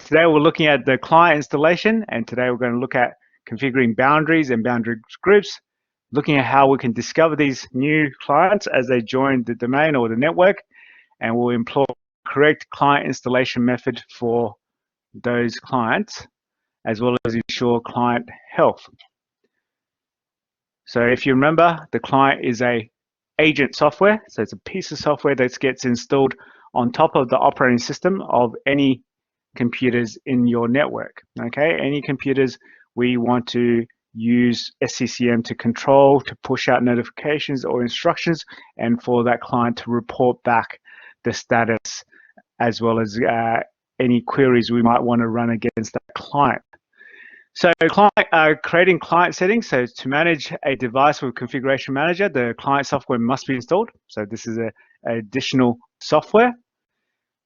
today we're looking at the client installation, and today we're going to look at configuring boundaries and boundary groups, looking at how we can discover these new clients as they join the domain or the network, and we'll employ correct client installation method for those clients, as well as ensure client health. So if you remember, the client is a agent software, so it's a piece of software that gets installed on top of the operating system of any computers in your network. Okay, any computers we want to use SCCM to control, to push out notifications or instructions, and for that client to report back the status, as well as any queries we might want to run against that client. So creating client settings. So to manage a device with configuration manager, the client software must be installed. So this is an additional software.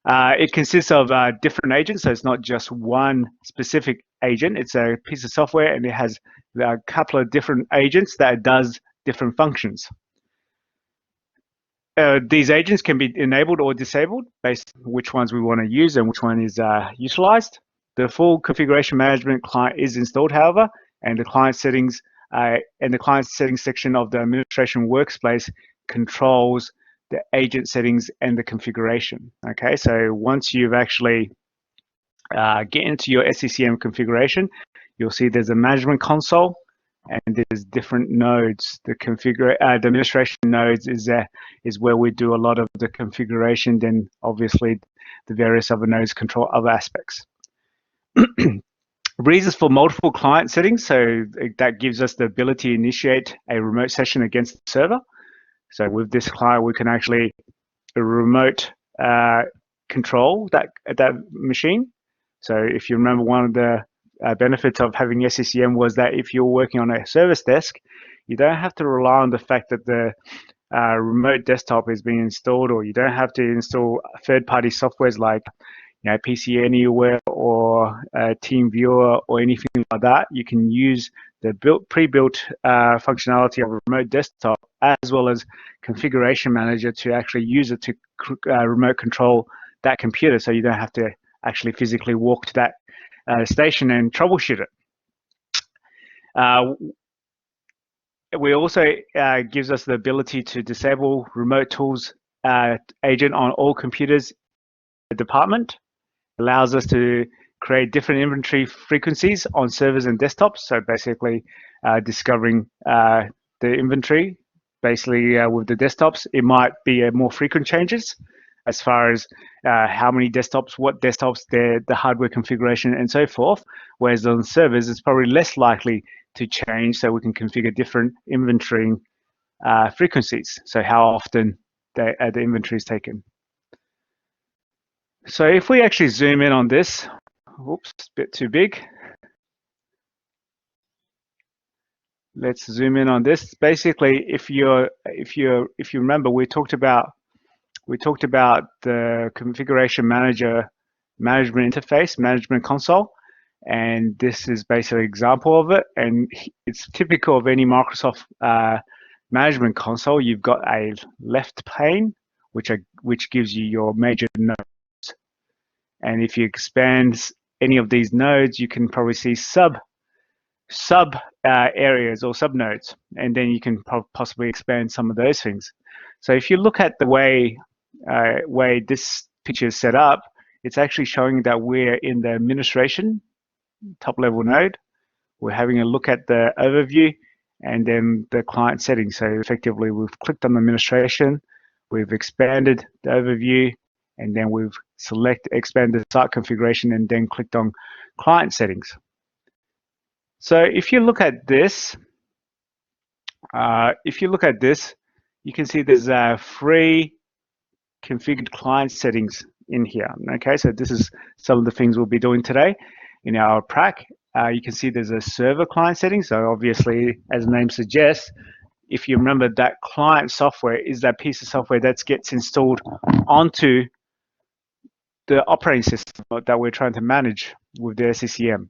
It consists of different agents, so it's not just one specific agent. It's a piece of software, and it has a couple of different agents that does different functions. These agents can be enabled or disabled based on which ones we want to use and which one is utilized. The full configuration management client is installed, however, and the client settings section of the administration workspace controls the agent settings and the configuration. Okay, so once you've actually get into your SCCM configuration, you'll see there's a management console and there's different nodes. The administration nodes is where we do a lot of the configuration. Then obviously the various other nodes control other aspects. Reasons for multiple client settings. So that gives us the ability to initiate a remote session against the server. So with this client, we can actually remote control that machine. So if you remember, one of the benefits of having SCCM was that if you're working on a service desk, you don't have to rely on the fact that the remote desktop is being installed, or you don't have to install third-party softwares like PC Anywhere or TeamViewer or anything like that. You can use the pre-built functionality of a remote desktop as well as configuration manager to actually use it to remote control that computer, so you don't have to actually physically walk to that station and troubleshoot it. We also gives us the ability to disable remote tools agent on all computers in the department. Allows us to create different inventory frequencies on servers and desktops. So basically discovering the inventory, basically with the desktops, it might be more frequent changes as far as how many desktops, what desktops, the hardware configuration, and so forth. Whereas on servers, it's probably less likely to change, so we can configure different inventory frequencies. So how often the inventory is taken. So if we actually zoom in on this, oops, a bit too big. Let's zoom in on this. Basically, if you remember, we talked about the configuration manager management interface, management console, and this is basically an example of it. And it's typical of any Microsoft management console. You've got a left pane, which gives you your major nodes. And if you expand any of these nodes, you can probably see sub areas or sub nodes, and then you can possibly expand some of those things. So if you look at the way this picture is set up, it's actually showing that we're in the administration top level node. We're having a look at the overview and then the client settings. So effectively, we've clicked on administration, we've expanded the overview, and then we've expanded the site configuration and then clicked on client settings. So if you look at this, you can see there's 3 configured client settings in here. Okay, so this is some of the things we'll be doing today in our prac. You can see there's a server client setting. So obviously, as the name suggests, if you remember, that client software is that piece of software that gets installed onto the operating system that we're trying to manage with the SCCM.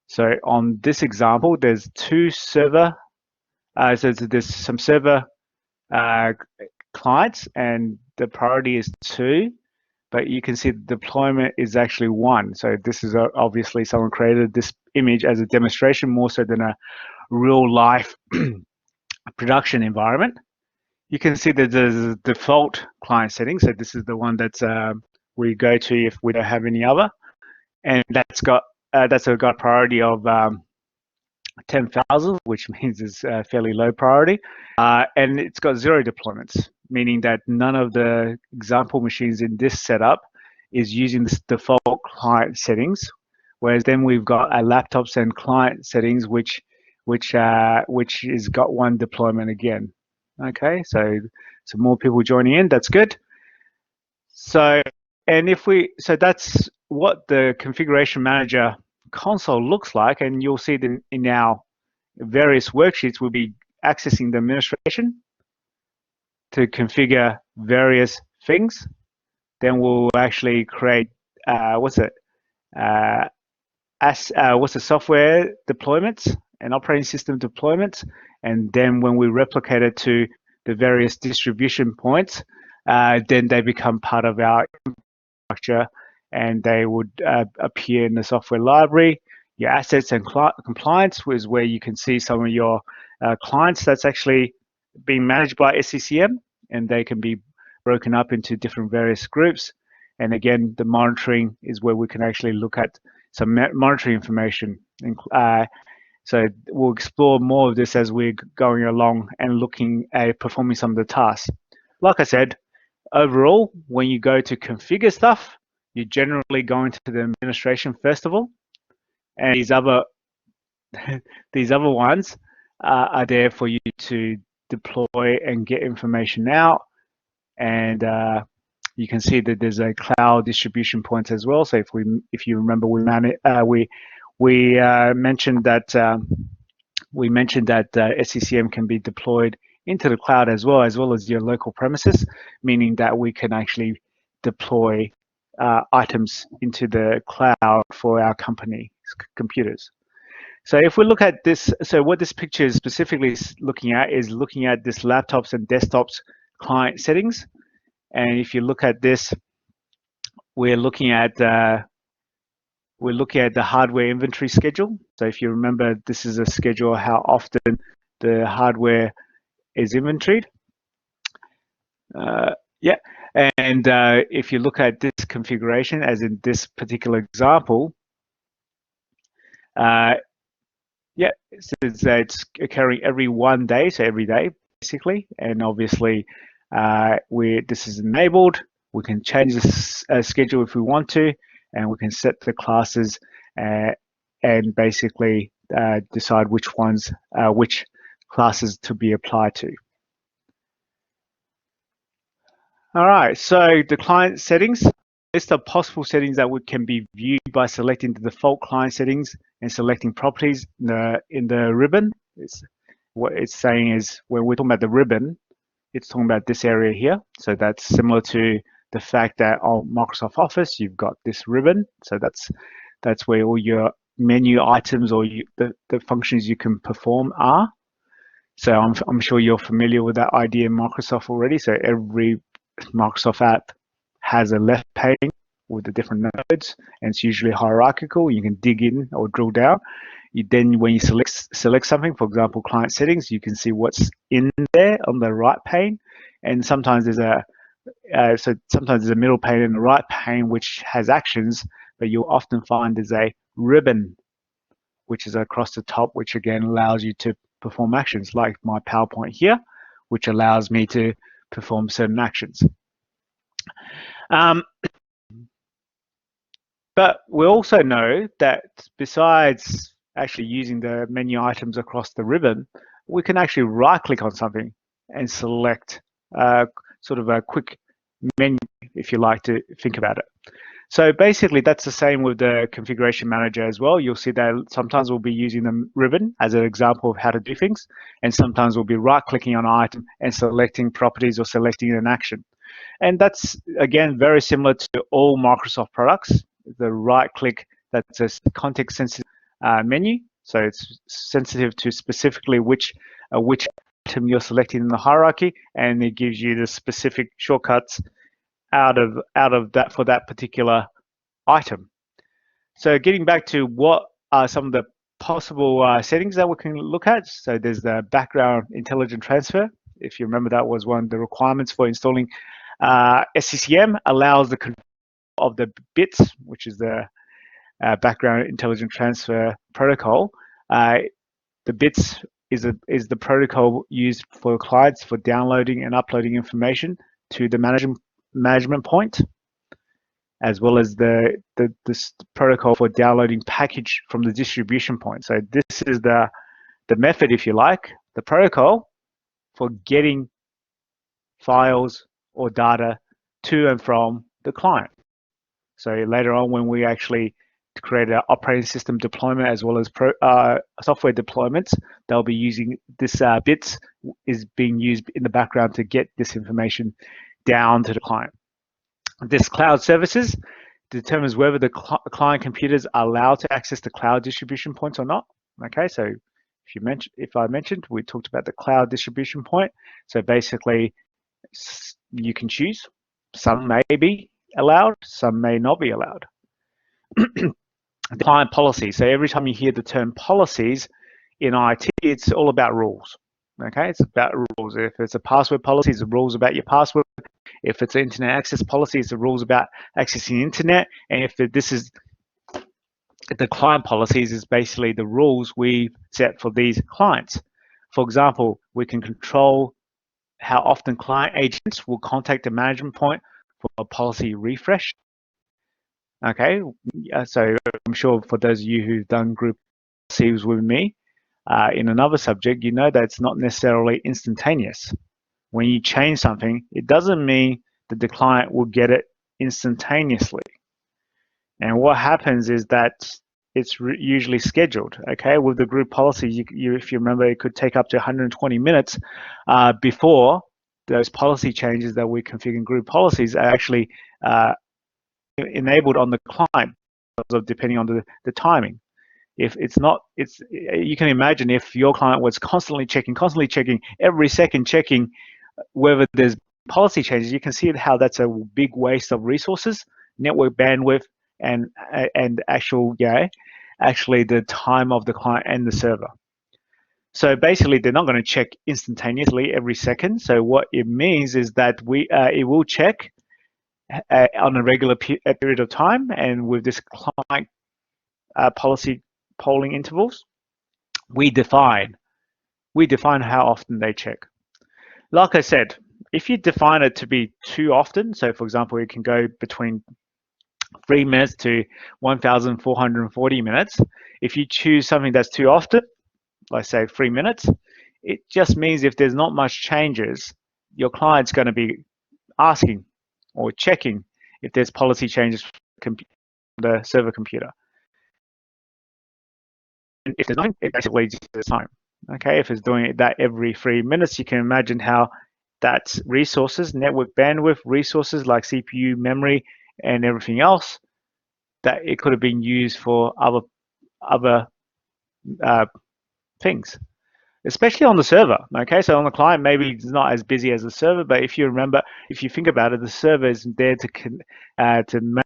So on this example, there's 2 server, so there's some server clients, and the priority is 2. but you can see the deployment is actually 1. So this is obviously someone created this image as a demonstration more so than a real life production environment. You can see that there's a default client setting. So this is the one that's we go to if we don't have any other, and that's got priority of 10,000, which means it's fairly low priority, and it's got 0 deployments, meaning that none of the example machines in this setup is using this default client settings. Whereas then we've got our laptops and client settings, which has got 1 deployment again. Okay, so more people joining in, that's good. So that's what the configuration manager console looks like, and you'll see that in our various worksheets we'll be accessing the administration to configure various things. Then we'll actually create what's the software deployments and operating system deployments, and then when we replicate it to the various distribution points, then they become part of our infrastructure, and they would appear in the software library. Your assets and compliance is where you can see some of your clients that's actually being managed by SCCM, and they can be broken up into different various groups. And again, the monitoring is where we can actually look at some monitoring information. So we'll explore more of this as we're going along and looking at performing some of the tasks. Like I said, overall, when you go to configure stuff, you're generally going to the administration first of all, and these other ones are there for you to deploy and get information out. And you can see that there's a cloud distribution point as well. So if you remember, we mentioned that SCCM can be deployed into the cloud as well as your local premises, meaning that we can actually deploy items into the cloud for our company's computers. So if we look at this, so what this picture is specifically looking at is looking at this laptops and desktops client settings. And if you look at this, we're looking at the hardware inventory schedule. So if you remember, this is a schedule of how often the hardware is inventoried. Yeah, and if you look at this configuration, as in this particular example, yeah, it's occurring every 1 day, so every day basically, and obviously this is enabled. We can change this schedule if we want to, and we can set the classes and basically decide which classes to be applied to. All right, so the client settings. List of possible settings that can be viewed by selecting the default client settings and selecting properties in the ribbon. What it's saying is when we're talking about the ribbon, it's talking about this area here. So that's similar to the fact that on Microsoft Office, you've got this ribbon. So that's where all your menu items or the functions you can perform are. So I'm sure you're familiar with that idea in Microsoft already. So every Microsoft app has a left pane with the different nodes, and it's usually hierarchical. You can dig in or drill down. Then when you select something, for example, client settings, you can see what's in there on the right pane. And sometimes there's a middle pane and the right pane which has actions, but you'll often find there's a ribbon which is across the top, which again allows you to perform actions like my PowerPoint here, which allows me to perform certain actions. But we also know that besides actually using the menu items across the ribbon, we can actually right-click on something and select sort of a quick menu, if you like to think about it. So basically, that's the same with the configuration manager as well. You'll see that sometimes we'll be using the ribbon as an example of how to do things, and sometimes we'll be right-clicking on an item and selecting properties or selecting an action. And that's, again, very similar to all Microsoft products. The right-click, that's a context-sensitive menu. So it's sensitive to specifically which item you're selecting in the hierarchy, and it gives you the specific shortcuts out of that for that particular item. So getting back to what are some of the possible settings that we can look at. So there's the background intelligent transfer. If you remember, that was one of the requirements for installing SCCM, allows the control of the bits, which is the background intelligent transfer protocol. The bits is the protocol used for clients for downloading and uploading information to the management point, as well as this protocol for downloading package from the distribution point. So this is the method, if you like, the protocol for getting files or data to and from the client. So later on, when we actually create an operating system deployment as well as software deployments, they'll be using this bits is being used in the background to get this information down to the client. This cloud services determines whether the client computers are allowed to access the cloud distribution points or not. Okay, so if I mentioned, we talked about the cloud distribution point. So basically, you can choose. Some may be allowed, some may not be allowed. The client policy. So every time you hear the term policies in IT, it's all about rules. Okay, it's about rules. If it's a password policy, it's the rules about your password. If it's an internet access policy, it's the rules about accessing the internet. And if this is the client policies, is basically the rules we set for these clients. For example, we can control how often client agents will contact the management point for a policy refresh. Okay, so I'm sure for those of you who've done group policies with me in another subject, you know that it's not necessarily instantaneous. When you change something, it doesn't mean that the client will get it instantaneously. And what happens is that it's usually scheduled. Okay, with the group policy, if you remember, it could take up to 120 minutes before those policy changes that we configure in group policies are actually enabled on the client, depending on the timing. If it's not, you can imagine if your client was constantly checking every second, checking whether there's policy changes, you can see how that's a big waste of resources, network bandwidth, and actually the time of the client and the server. So basically, they're not going to check instantaneously every second. So what it means is that it will check on a regular period of time, and with this client policy polling intervals, we define how often they check. Like I said, if you define it to be too often, so for example, it can go between 3 minutes to 1,440 minutes. If you choose something that's too often, like say 3 minutes, it just means if there's not much changes, your client's going to be asking or checking if there's policy changes on the server computer. And if there's nothing, it basically just takes time. Okay, if it's doing that every 3 minutes, you can imagine how that's resources, network bandwidth, resources like CPU, memory, and everything else that it could have been used for other things, especially on the server. Okay, so on the client, maybe it's not as busy as the server, but if you think about it, the server is there to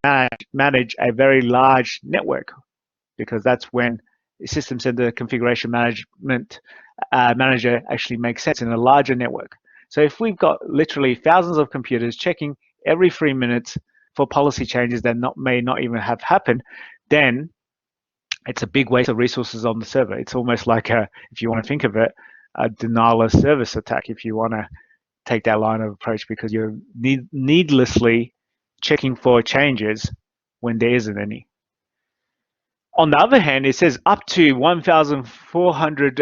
manage a very large network, because that's when System Center Configuration Management Manager actually makes sense in a larger network. So if we've got literally thousands of computers checking every 3 minutes for policy changes that may not even have happened, then it's a big waste of resources on the server. It's almost like if you want to think of it, a denial of service attack, if you want to take that line of approach, because you're needlessly checking for changes when there isn't any. On the other hand, it says up to 1,400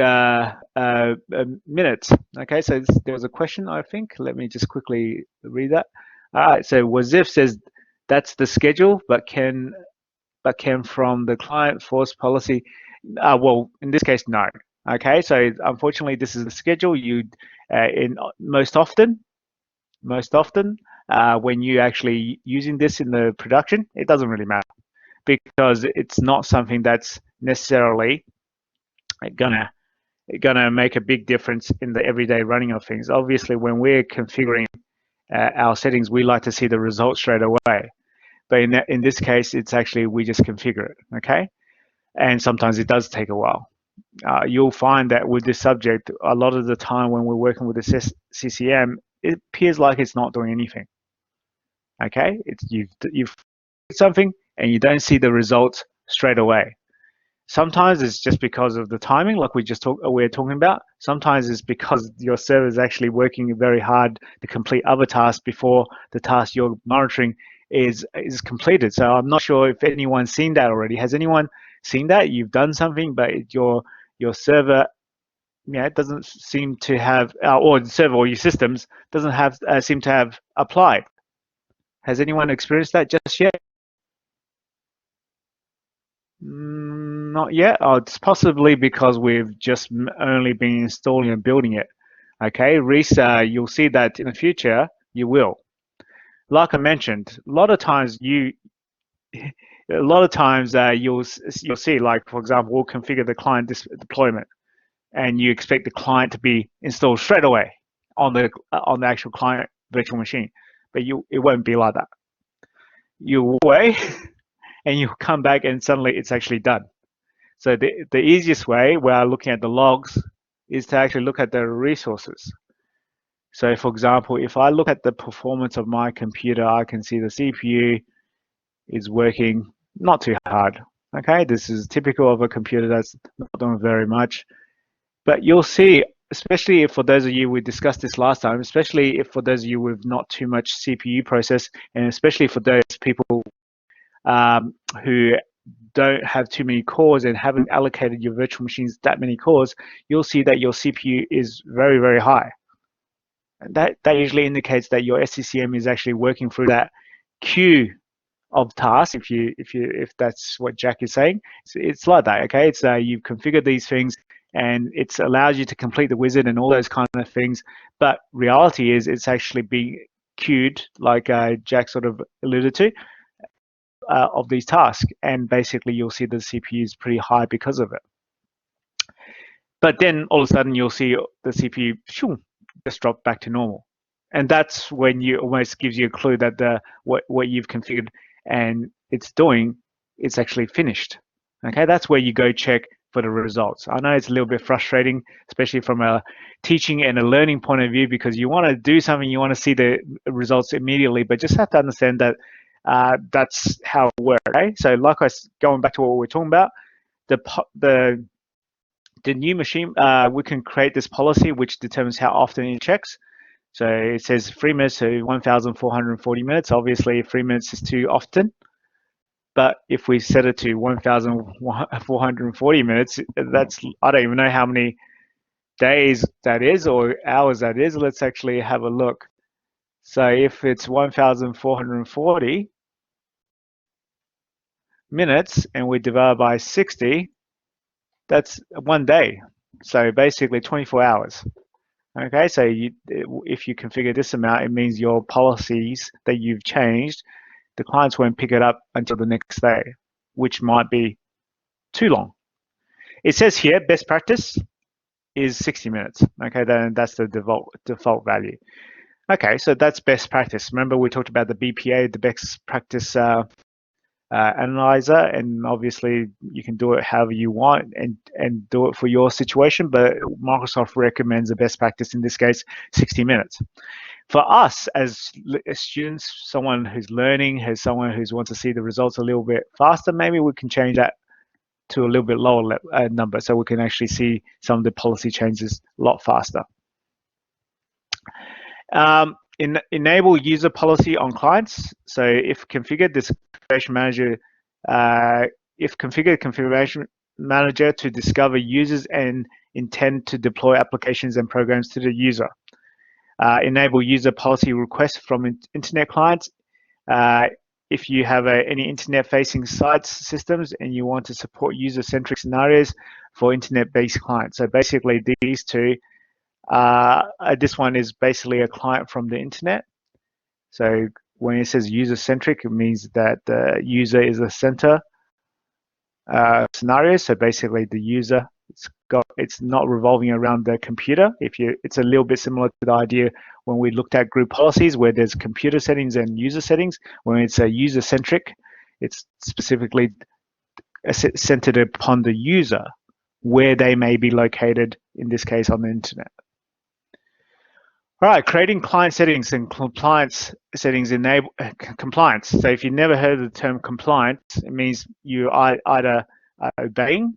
minutes. Okay, so there was a question, I think. Let me just quickly read that. All right, so Wazif says that's the schedule, but can from the client force policy? Well, in this case, no. Okay, so unfortunately, this is the schedule. You most often when you actually using this in the production, it doesn't really matter, because it's not something that's necessarily gonna make a big difference in the everyday running of things. Obviously, when we're configuring our settings, we like to see the results straight away. But in this case, it's actually we just configure it, okay? And sometimes it does take a while. You'll find that with this subject, a lot of the time when we're working with the CCM, it appears like it's not doing anything. Okay, you've something and you don't see the results straight away. Sometimes it's just because of the timing, like we're talking about. Sometimes it's because your server is actually working very hard to complete other tasks before the task you're monitoring is completed. So I'm not sure if anyone's seen that already. Has anyone seen that? You've done something, but your server, it doesn't seem to have, or the server or your systems doesn't have seem to have applied. Has anyone experienced that just yet? Not yet. Oh, it's possibly because we've just only been installing and building it. Okay, Reese, you'll see that in the future, you will. Like I mentioned, a lot of times you'll see, like for example, we'll configure the client deployment, and you expect the client to be installed straight away on the actual client virtual machine, but it won't be like that. You'll wait, and you'll come back, and suddenly it's actually done. So the easiest way, while looking at the logs, is to actually look at the resources. So for example, if I look at the performance of my computer, I can see the CPU is working not too hard. Okay, this is typical of a computer that's not doing very much. But you'll see, especially if for those of you, we discussed this last time, especially if for those of you with not too much CPU process, and especially for those people who don't have too many cores and haven't allocated your virtual machines that many cores, you'll see that your CPU is very, very high. And that indicates that your SCCM is actually working through that queue of tasks. If that's what Jack is saying, it's like that. Okay, it's you've configured these things and it allows you to complete the wizard and all those kind of things. But reality is it's actually being queued, like Jack sort of alluded to, of these tasks, and basically you'll see the CPU is pretty high because of it. But then all of a sudden you'll see the CPU just drop back to normal, and that's when you almost gives you a clue that what you've configured and it's doing, it's actually finished. Okay, that's where you go check for the results. I know it's a little bit frustrating, especially from a teaching and a learning point of view, because you want to do something, you want to see the results immediately, but just have to understand that that's how it works. Okay? So like going back to what we're talking about, the new machine, we can create this policy which determines how often it checks. So it says 3 minutes to 1,440 minutes. Obviously 3 minutes is too often. But if we set it to 1,440 minutes, that's, I don't even know how many days that is or hours that is. Let's actually have a look. So if it's 1,440 minutes and we divide by 60, that's 1 day. So basically 24 hours. Okay, so if you configure this amount, it means your policies that you've changed, the clients won't pick it up until the next day, which might be too long. It says here, best practice is 60 minutes. Okay, then that's the default value. Okay, so that's best practice. Remember we talked about the BPA, the best practice analyzer, and obviously you can do it however you want and do it for your situation, but Microsoft recommends the best practice, in this case, 60 minutes. For us as students, someone who's learning, someone who wants to see the results a little bit faster, maybe we can change that to a little bit lower number so we can actually see some of the policy changes a lot faster. Enable user policy on clients. So if configured, this configuration manager, configuration manager to discover users and intend to deploy applications and programs to the user. Enable user policy requests from internet clients. If you have any internet-facing sites systems and you want to support user-centric scenarios for internet-based clients. So basically these two, this one is basically a client from the internet. So when it says user-centric, it means that the user is the center scenario. So basically the user, it's it's not revolving around the computer. It's a little bit similar to the idea when we looked at group policies where there's computer settings and user settings. When it's a user centric, it's specifically centered upon the user, where they may be located, in this case on the internet. All right, creating client settings and compliance settings enable compliance. So if you never heard of the term compliance, it means you are either obeying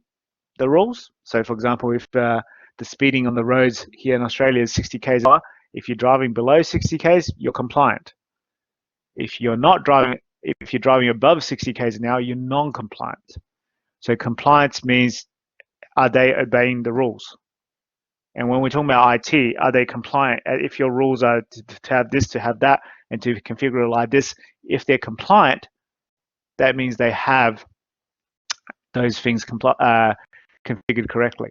the rules. So for example, if the speeding on the roads here in Australia is 60 k's an hour, if you're driving below 60 k's, you're compliant. If you're driving above 60 k's an hour, you're non-compliant. So compliance means, are they obeying the rules? And when we're talking about IT, are they compliant? If your rules are to have this, to have that, and to configure it like this, if they're compliant, that means they have those things configured correctly.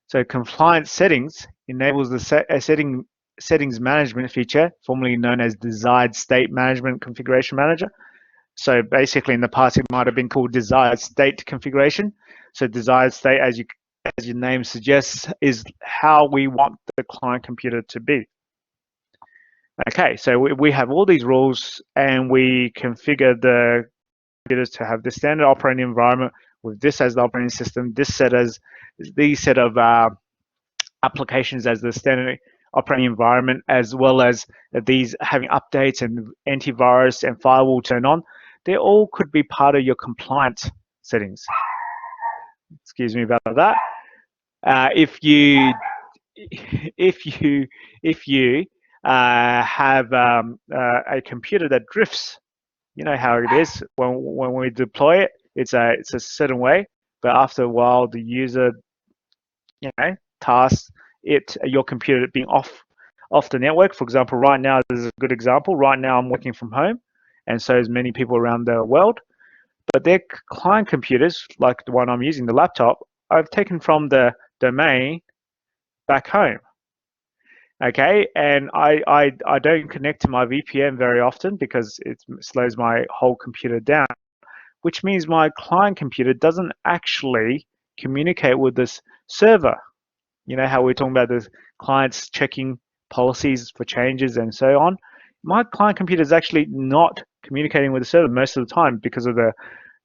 So compliance settings enables the settings management feature, formerly known as desired state management configuration manager. So basically in the past, it might have been called desired state configuration. So desired state, as your name suggests, is how we want the client computer to be. Okay, so we have all these rules and we configure the computers to have the standard operating environment with this as the operating system, these set of applications as the standard operating environment, as well as these having updates and antivirus and firewall turn on. They all could be part of your compliance settings. Excuse me about that. If you have a computer that drifts, you know how it is when we deploy it. It's a certain way, but after a while, the user, tasks your computer being off the network. For example, right now, this is a good example. Right now, I'm working from home, and so is many people around the world. But their client computers, like the one I'm using, the laptop, I've taken from the domain back home. Okay, and I don't connect to my VPN very often because it slows my whole computer down, which means my client computer doesn't actually communicate with this server. You know how we're talking about the clients checking policies for changes and so on? My client computer is actually not communicating with the server most of the time because of the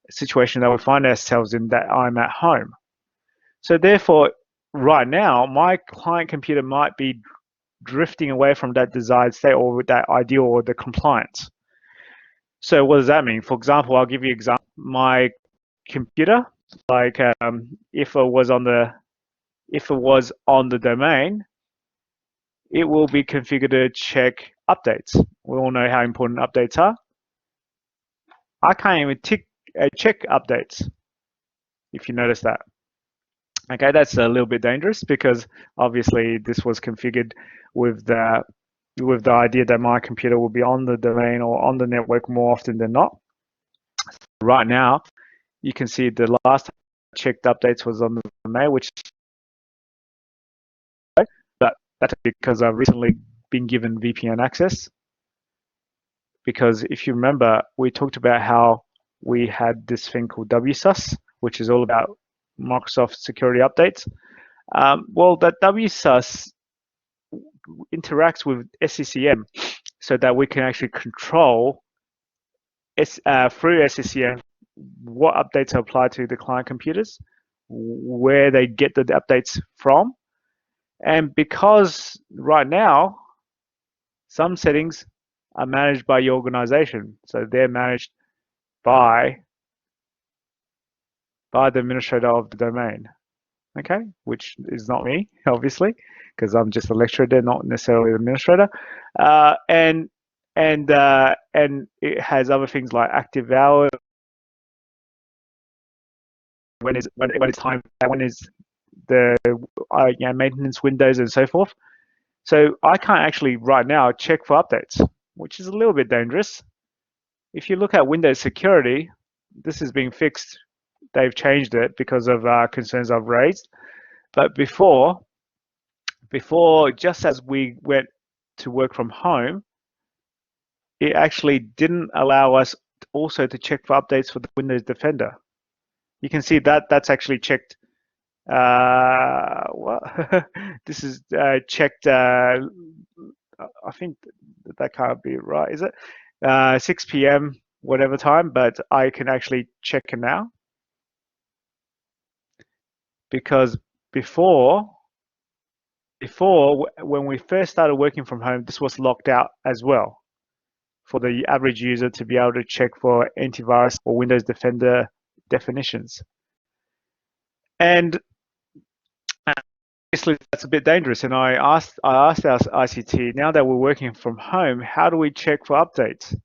situation that we find ourselves in, that I'm at home. So therefore, right now, my client computer might be drifting away from that desired state or that ideal or the compliance. So what does that mean? For example, I'll give you an example. My computer, like if it was on the domain, it will be configured to check updates. We all know how important updates are. I can't even check updates, if you notice that. Okay, that's a little bit dangerous because obviously this was configured with the idea that my computer will be on the domain or on the network more often than not. Right now, you can see the last time I checked updates was on the domain, which, but that's because I've recently been given VPN access. Because if you remember, we talked about how we had this thing called WSUS, which is all about Microsoft security updates. Well, that WSUS interacts with SCCM so that we can actually control through SCCM what updates are applied to the client computers, where they get the updates from. And because right now, some settings are managed by your organization. So they're managed by the administrator of the domain, okay, which is not me, obviously, because I'm just a lecturer there, not necessarily the administrator. And it has other things like active hours, when is the maintenance windows and so forth. So I can't actually right now check for updates, which is a little bit dangerous. If you look at Windows security, this is being fixed. They've changed it because of concerns I've raised. But before, just as we went to work from home, it actually didn't allow us also to check for updates for the Windows Defender. You can see that that's actually checked What? This is checked. I think that can't be right, is it? 6 p.m. whatever time, but I can actually check it now because before when we first started working from home, this was locked out as well for the average user to be able to check for antivirus or Windows Defender definitions. And obviously that's a bit dangerous. And I asked our ICT, now that we're working from home, how do we check for updates?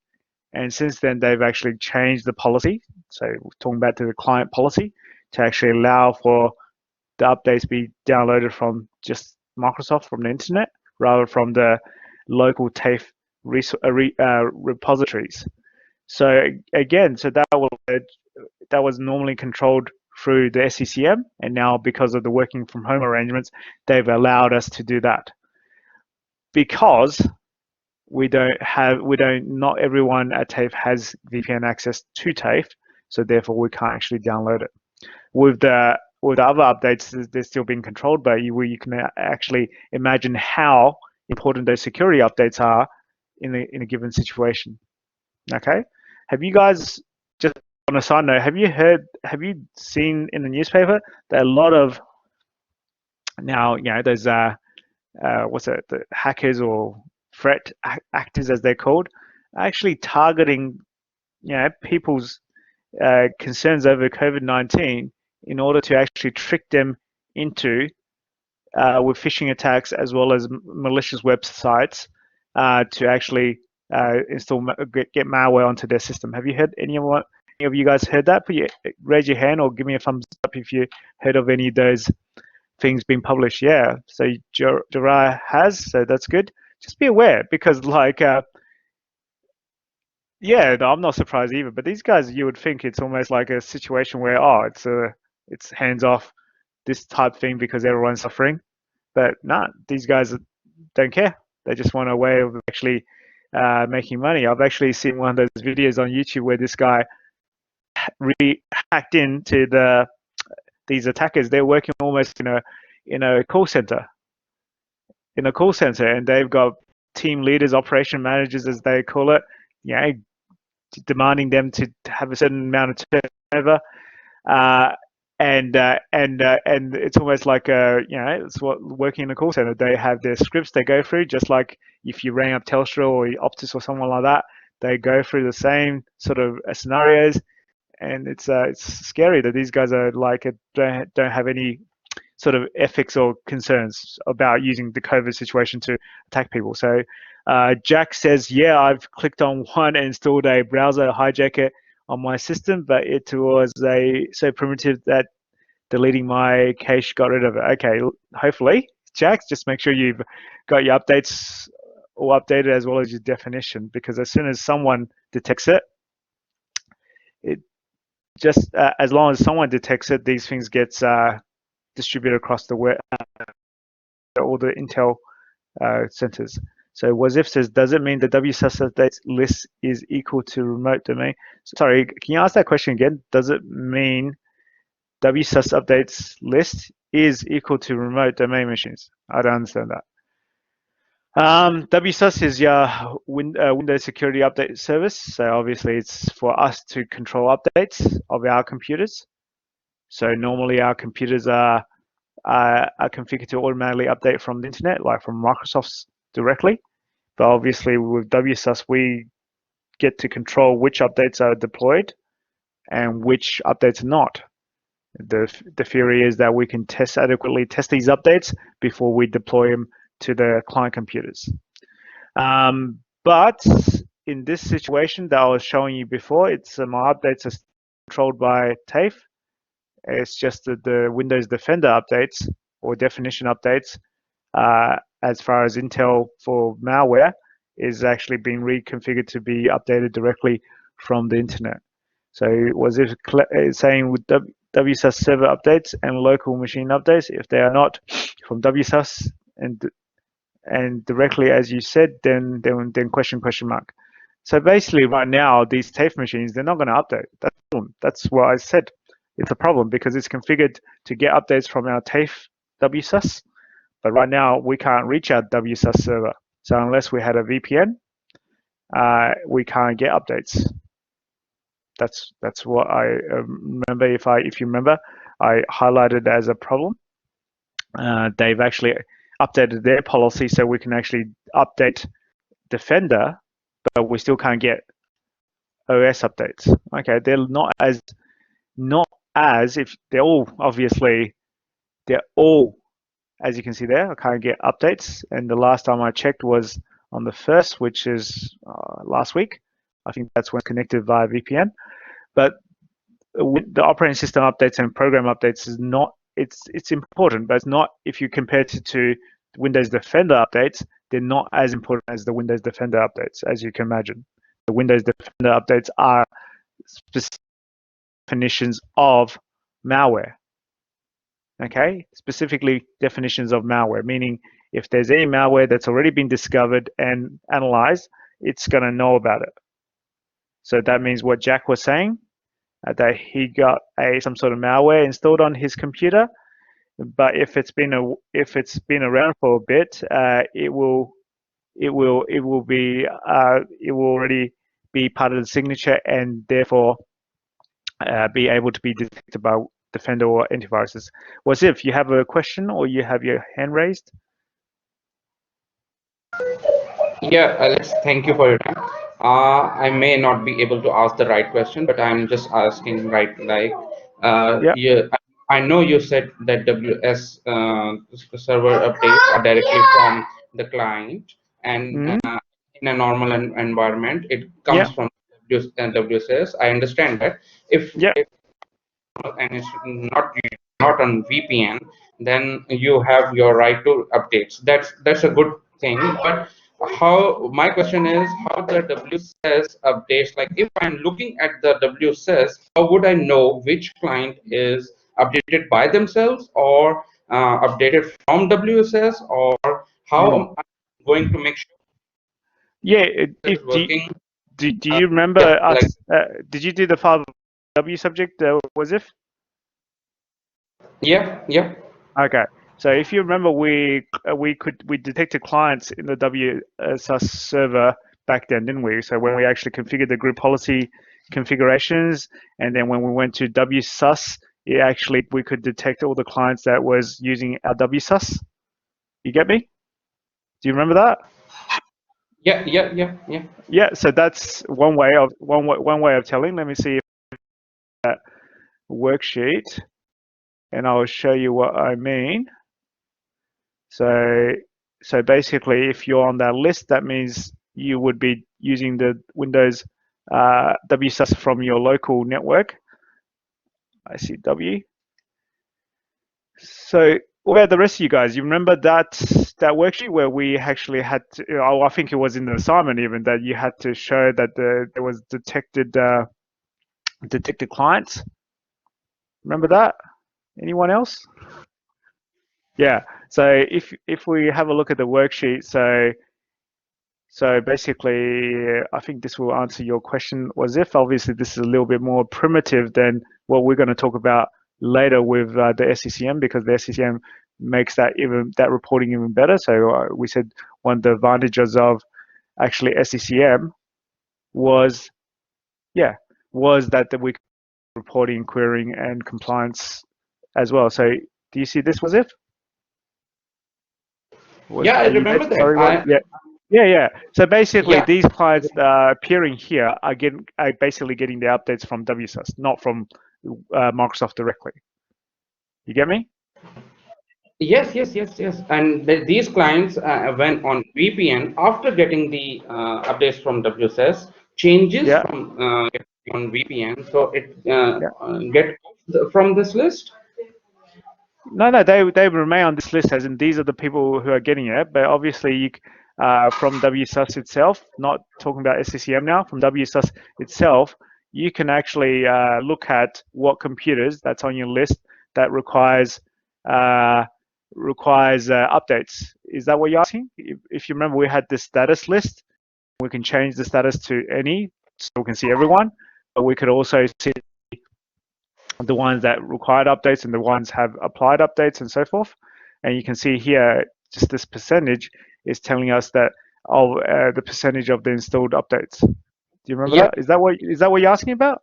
And since then, they've actually changed the policy. So we're talking about the client policy to actually allow for the updates be downloaded from just Microsoft from the internet rather from the local TAFE repositories. So again, that was normally controlled through the SCCM, and now because of the working from home arrangements, they've allowed us to do that because not everyone at TAFE has VPN access to TAFE, so therefore we can't actually download it. With the other updates, they're still being controlled, but you can actually imagine how important those security updates are in a given situation. Okay, have you guys, just on a side note, have you seen in the newspaper that a lot of now, there's what's it, the hackers or threat actors as they're called, are actually targeting people's concerns over COVID-19 in order to actually trick them into with phishing attacks as well as malicious websites to actually get malware onto their system. Have you heard any of you guys heard that? Raise your hand or give me a thumbs up if you heard of any of those things being published. Yeah, so Jariah has, so that's good. Just be aware because yeah, no, I'm not surprised either. But these guys, you would think it's almost like a situation where it's hands off this type thing because everyone's suffering. But nah, these guys don't care. They just want a way of actually making money. I've actually seen one of those videos on YouTube where this guy really hacked into these attackers. They're working almost in a call center, and they've got team leaders, operation managers, as they call it, demanding them to have a certain amount of turnover. And it's almost like it's what working in a call center. They have their scripts they go through, just like if you rang up Telstra or Optus or someone like that. They go through the same sort of scenarios, and it's scary that these guys are don't have any sort of ethics or concerns about using the COVID situation to attack people. So Jack says, yeah, I've clicked on one and installed a browser hijacker on my system, but it was so primitive that deleting my cache got rid of it. Okay, hopefully, Jack, just make sure you've got your updates all updated as well as your definition, because as soon as someone detects it, just as long as someone detects it, these things gets distributed across the web, all the Intel centers. So Wazif says, does it mean the WSUS updates list is equal to remote domain? Sorry, can you ask that question again? Does it mean WSUS updates list is equal to remote domain machines? I don't understand that. WSUS is your Windows Security Update Service. So obviously it's for us to control updates of our computers. So normally our computers are configured to automatically update from the internet, like from Microsoft's directly. But obviously with WSUS, we get to control which updates are deployed and which updates are not. The theory is that we can adequately test these updates before we deploy them to the client computers. But in this situation that I was showing you before, it's my updates are controlled by TAFE. It's just that the Windows Defender updates or definition updates, as far as Intel for malware, is actually being reconfigured to be updated directly from the internet. So was it saying with WSUS server updates and local machine updates, if they are not from WSUS and directly as you said, then question mark. So basically right now, these TAFE machines, they're not going to update. That's what I said. it's a problem because it's configured to get updates from our TAFE WSUS, but right now we can't reach our WSUS server. So unless we had a VPN, we can't get updates. That's what I remember. If you remember, I highlighted as a problem. They've actually updated their policy so we can actually update Defender, but we still can't get OS updates. Okay, they're not as if they're all obviously they're all, as you can see there. I can't get updates, and the last time I checked was on the 1st, which is last week. I think that's when connected via VPN. But the operating system updates and program updates is not. It's important, but it's not. If you compare it to Windows Defender updates, they're not as important as the Windows Defender updates, as you can imagine. The Windows Defender updates are specific definitions of malware. Okay, specifically definitions of malware, meaning if there's any malware that's already been discovered and analyzed, it's going to know about it. So that means what Jack was saying, that he got some sort of malware installed on his computer, but if it's been around for a bit, it will already be part of the signature and therefore be able to be detected by Defender or antiviruses. Wasif, you have a question or you have your hand raised? Yeah, Alex, thank you for your time. I may not be able to ask the right question, but I'm just asking Yeah. yeah, I know you said that WS server updates are directly from the client, and Mm-hmm. in a normal environment, it Yeah. comes from WSS. I understand that. Yeah. If and it's not on VPN, then you have your right to updates. That's a good thing. But how my question is how the WSS updates, like if I'm looking at the WSS, how would I know which client is updated by themselves or updated from WSS, or how Mm. am I going to make sure Yeah. it's working? Do you remember Yeah, like us? Did you do the file W subject? Wasif? yeah. Okay. So if you remember, we detected clients in the WSUS server back then, didn't we? So when we actually configured the group policy configurations, and then when we went to WSUS, we could detect all the clients that was using our WSUS. You get me? Do you remember that? Yeah. Yeah. So that's one way of telling. Let me see if that worksheet, and I'll show you what I mean. So basically, if you're on that list, that means you would be using the Windows WSUS from your local network. I see W. So what about the rest of you guys? You remember that worksheet where we actually had to, I think it was in the assignment even, that you had to show that there was detected clients. Remember that? Anyone else? Yeah. So if we have a look at the worksheet, so basically, I think this will answer your question. Was if obviously this is a little bit more primitive than what we're going to talk about later with the SCCM, because the SCCM makes that reporting even better. So we said one of the advantages of actually SCCM was that we could reporting, querying, and compliance as well. So do you see this? Was it? Yeah, I Are you there? remember that. Sorry, Rod? Yeah. Yeah. So basically, Yeah, these clients appearing here are basically getting the updates from WSUS, not from Microsoft directly. You get me? yes. And these clients went on VPN after getting the updates from WSS, changes Yeah. from on VPN, so it Yeah. get from this list. No, they remain on this list as in these are the people who are getting it. But obviously, from WSUS itself, not talking about SCCM now, from WSUS itself, you can actually look at what computers that's on your list that uh, requires updates. Is that what you're asking? If you remember, we had this status list. We can change the status to any, so we can see everyone. But we could also see the ones that required updates and the ones have applied updates and so forth. And you can see here, just this percentage is telling us that the percentage of the installed updates. Do you remember Yeah, that? Is that what you're asking about?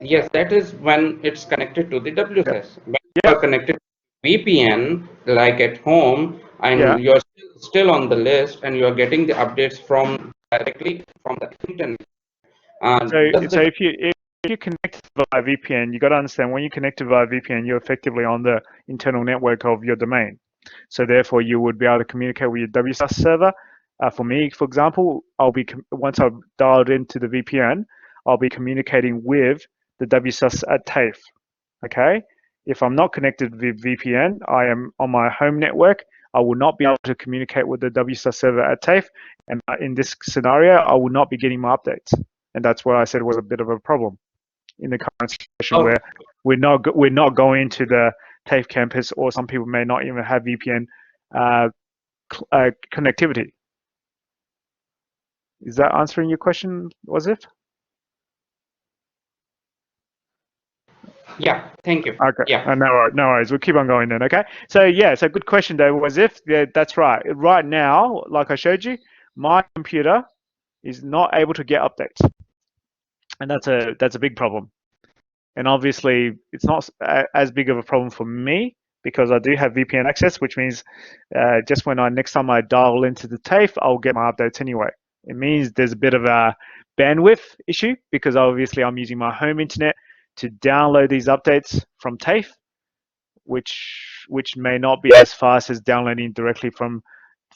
yes, that is when it's connected to the Yeah. WSS. When you Yeah. are connected to VPN, like at home, Yeah. and you're still on the list, and you are getting the updates from directly from the internet. Does So the if you connect via VPN, you got to understand when you connect via VPN, you're effectively on the internal network of your domain. So therefore, you would be able to communicate with your WSUS server. For me, for example, once I've dialed into the VPN, I'll be communicating with the WSUS at TAFE. Okay. If I'm not connected with VPN, I am on my home network. I will not be able to communicate with the WSUS server at TAFE. And in this scenario, I will not be getting my updates. And that's what I said was a bit of a problem in the current situation oh, where we're not going to the TAFE campus, or some people may not even have VPN uh, connectivity. Is that answering your question, was it? yeah, thank you. Okay, Yeah. no worries. We'll keep on going then. Okay. So yeah, so good question, David. Was if yeah, that's right. Right now, like I showed you, my computer is not able to get updates, and that's a big problem. And obviously, it's not as big of a problem for me because I do have VPN access, which means just when next time I dial into the TAFE, I'll get my updates anyway. It means there's a bit of a bandwidth issue because obviously I'm using my home internet to download these updates from TAFE, which may not be as fast as downloading directly from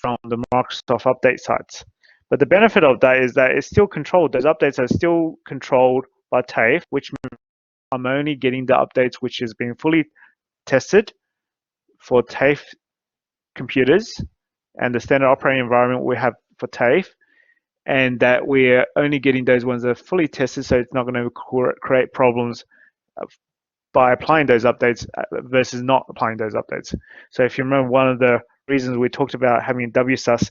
the Microsoft update sites. But the benefit of that is that it's still controlled. Those updates are still controlled by TAFE, which means I'm only getting the updates which has been fully tested for TAFE computers and the standard operating environment we have for TAFE, and that we're only getting those ones that are fully tested, so it's not going to create problems by applying those updates versus not applying those updates. So if you remember, one of the reasons we talked about having WSUS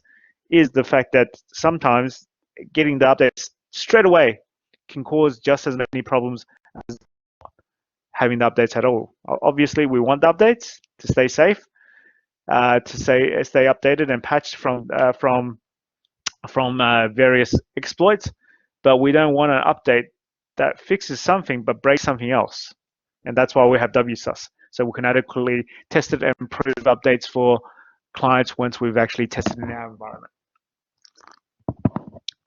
is the fact that sometimes getting the updates straight away can cause just as many problems as having the updates at all. Obviously, we want the updates to stay safe, stay updated and patched from various exploits, but we don't want an update that fixes something but breaks something else. And that's why we have WSUS. So we can adequately test it and improve updates for clients once we've actually tested in our environment.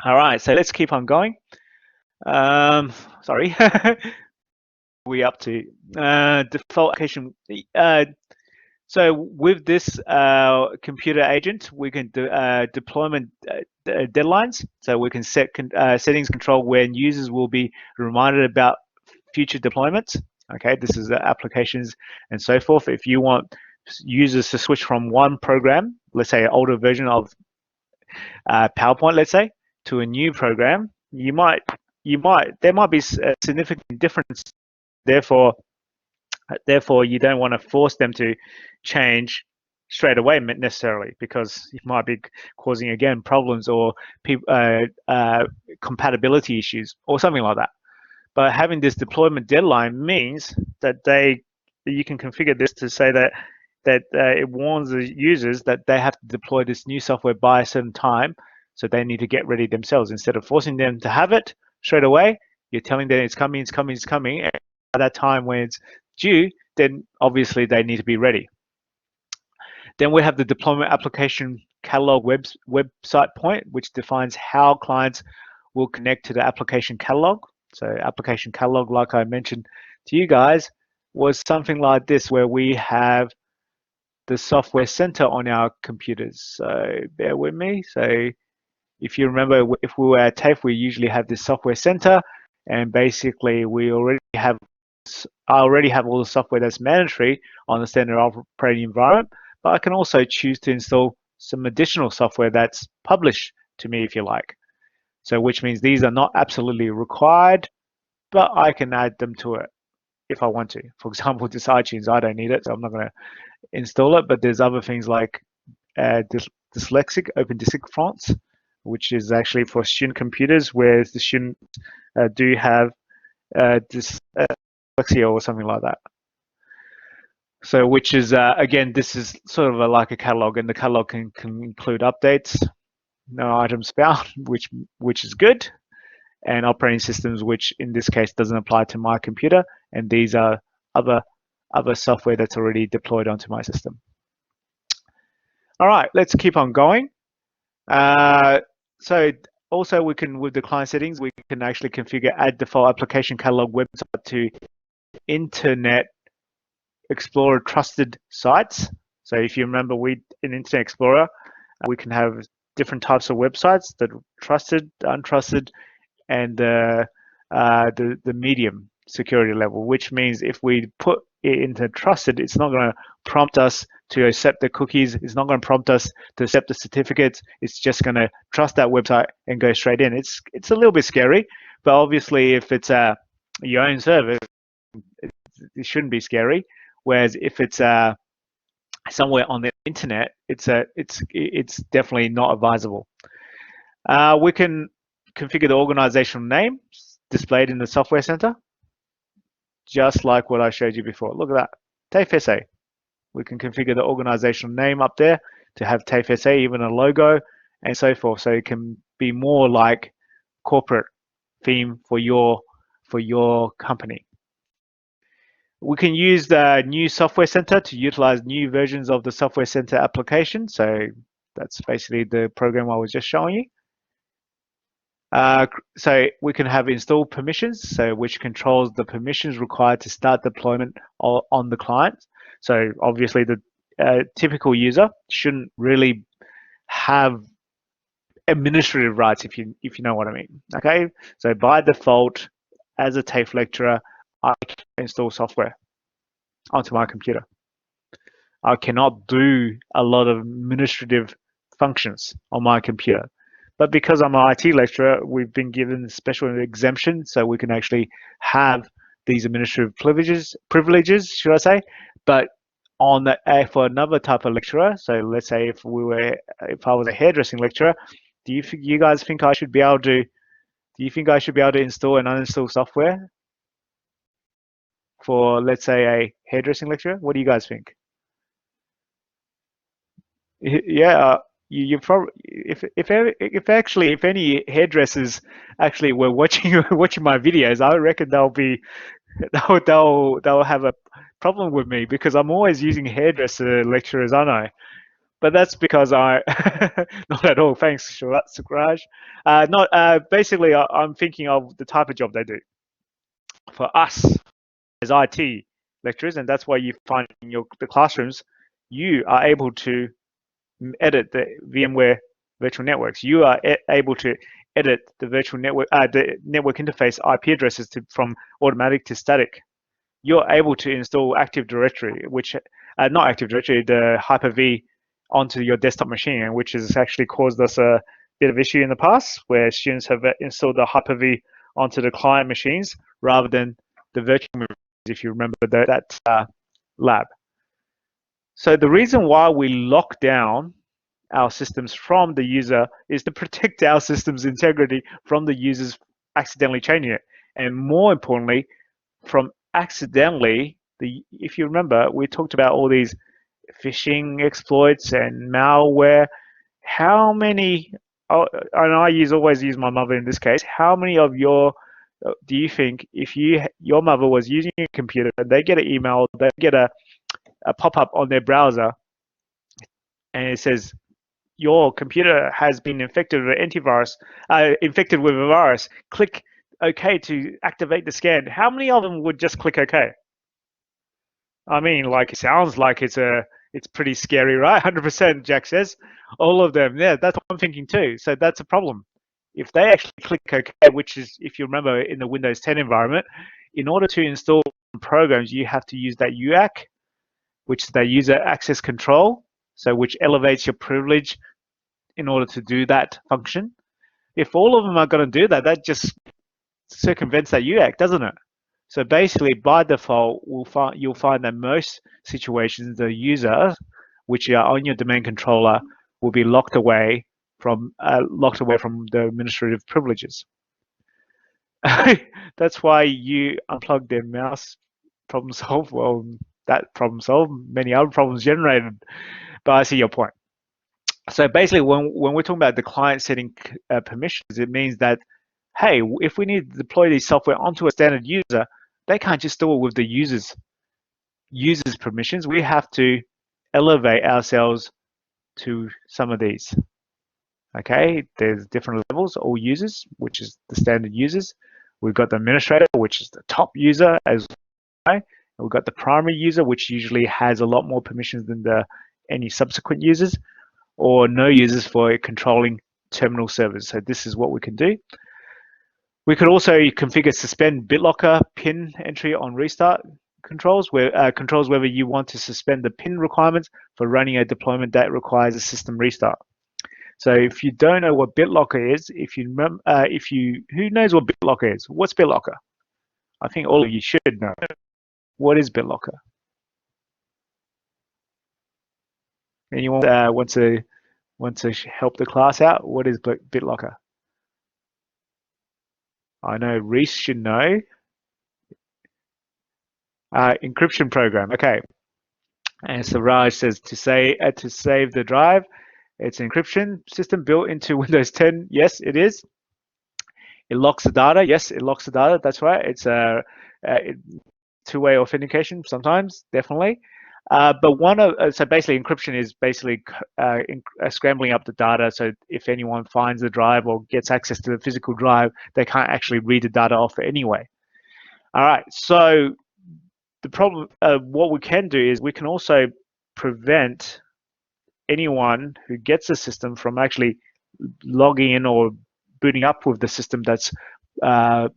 All right, so let's keep on going. Sorry. We up to default application. So with this computer agent, we can do deployment deadlines. So we can set settings control when users will be reminded about future deployments. Okay, this is the applications and so forth. If you want users to switch from one program, let's say an older version of PowerPoint, let's say, to a new program, there might be a significant difference. Therefore, you don't want to force them to change straight away necessarily, because it might be causing again problems or compatibility issues or something like that. But having this deployment deadline means that you can configure this to say that it warns the users that they have to deploy this new software by a certain time, so they need to get ready themselves. Instead of forcing them to have it straight away, you're telling them it's coming, it's coming, it's coming. And at that time when it's due, then obviously they need to be ready. Then we have the deployment application catalog website point, which defines how clients will connect to the application catalog. So application catalog, like I mentioned to you guys, was something like this, where we have the software center on our computers. So bear with me. So if you remember, if we were at TAFE, we usually have this software center, and basically I already have all the software that's mandatory on the standard operating environment, but I can also choose to install some additional software that's published to me if you like. So which means these are not absolutely required, but I can add them to it if I want to. For example, this iTunes, I don't need it, so I'm not going to install it, but there's other things like dyslexic, open dyslexic fonts, which is actually for student computers, where the students do have dyslexia or something like that. So which is, again, this is sort of like a catalog, and the catalog can include updates, no items found, which is good, and operating systems, which in this case doesn't apply to my computer, and these are other software that's already deployed onto my system. All right, let's keep on going. So also we can, with the client settings, we can actually configure add default application catalog website to Internet Explorer trusted sites. So if you remember, in Internet Explorer, we can have different types of websites that are trusted, untrusted, and the medium security level, which means if we put it into trusted, it's not going to prompt us to accept the cookies. It's not going to prompt us to accept the certificates. It's just going to trust that website and go straight in. It's a little bit scary, but obviously if it's your own server, it shouldn't be scary. Whereas if it's somewhere on the internet, it's definitely not advisable. We can configure the organizational name displayed in the software center, just like what I showed you before. Look at that, TAFE SA. We can configure the organizational name up there to have TAFE SA, even a logo, and so forth. So it can be more like corporate theme for your company. We can use the new software center to utilize new versions of the software center application. So that's basically the program I was just showing you. So we can have install permissions, so which controls the permissions required to start deployment on the client. So obviously the typical user shouldn't really have administrative rights, if you know what I mean. Okay, so by default, as a TAFE lecturer, I can install software onto my computer. I cannot do a lot of administrative functions on my computer. But because I'm an IT lecturer, we've been given a special exemption, so we can actually have these administrative privileges, should I say? But on the for another type of lecturer, so let's say if I was a hairdressing lecturer, do you guys think I should be able to? Do you think I should be able to install and uninstall software for, let's say, a hairdressing lecturer? What do you guys think? Yeah, you probably, if actually, if any hairdressers actually were watching my videos, I reckon they'll have a problem with me, because I'm always using hairdresser lecturers, aren't I? But that's because I not at all. Thanks, Suraj. Not basically. I'm thinking of the type of job they do. For us as IT lecturers, and that's why you find in the classrooms, you are able to edit the VMware virtual networks. You are able to edit the virtual network, the network interface IP addresses from automatic to static. You're able to install Active Directory, which not Active Directory, the Hyper-V onto your desktop machine, which has actually caused us a bit of issue in the past, where students have installed the Hyper-V onto the client machines rather than the virtual machines, if you remember that lab. So the reason why we lock down our systems from the user is to protect our system's integrity from the users accidentally changing it. And more importantly, from accidentally, if you remember, we talked about all these phishing exploits and malware. How many, and I always use my mother in this case, how many of do you think if your mother was using a computer, they get an email, they get a pop-up on their browser, and it says, your computer has been infected with antivirus, infected with a virus. Click OK to activate the scan. How many of them would just click OK? I mean, like, it sounds like it's pretty scary, right? 100%, Jack says. All of them. Yeah, that's what I'm thinking too. So that's a problem. If they actually click OK, which is, if you remember, in the Windows 10 environment, in order to install programs, you have to use that UAC, which is the user access control, so which elevates your privilege in order to do that function. If all of them are going to do that, that just circumvents that UAC, doesn't it? So basically, by default, you'll find that most situations, the user, which are on your domain controller, will be locked away from the administrative privileges. That's why you unplug their mouse problem solved. Well, that problem solved, many other problems generated. But I see your point. So basically, when we're talking about the client setting permissions, it means that, hey, if we need to deploy this software onto a standard user, they can't just do it with the users permissions. We have to elevate ourselves to some of these. Okay, there's different levels, all users, which is the standard users. We've got the administrator, which is the top user as well. We've got the primary user, which usually has a lot more permissions than any subsequent users, or no users for controlling terminal servers. So this is what we can do. We could also configure suspend BitLocker pin entry on restart controls, where controls whether you want to suspend the pin requirements for running a deployment that requires a system restart. So if you don't know what BitLocker is, if you remember, who knows what BitLocker is? What's BitLocker? I think all of you should know. What is BitLocker? Anyone want to help the class out? What is BitLocker? I know Reese should know. Encryption program. Okay. And Siraj says to save the drive. It's an encryption system built into Windows 10. Yes, it is. It locks the data. Yes, it locks the data. That's right. It's a two-way authentication sometimes, definitely. But so basically encryption is basically scrambling up the data. So if anyone finds the drive or gets access to the physical drive, they can't actually read the data off it anyway. All right. So the problem, what we can do is we can also prevent anyone who gets the system from actually logging in or booting up with the system that's got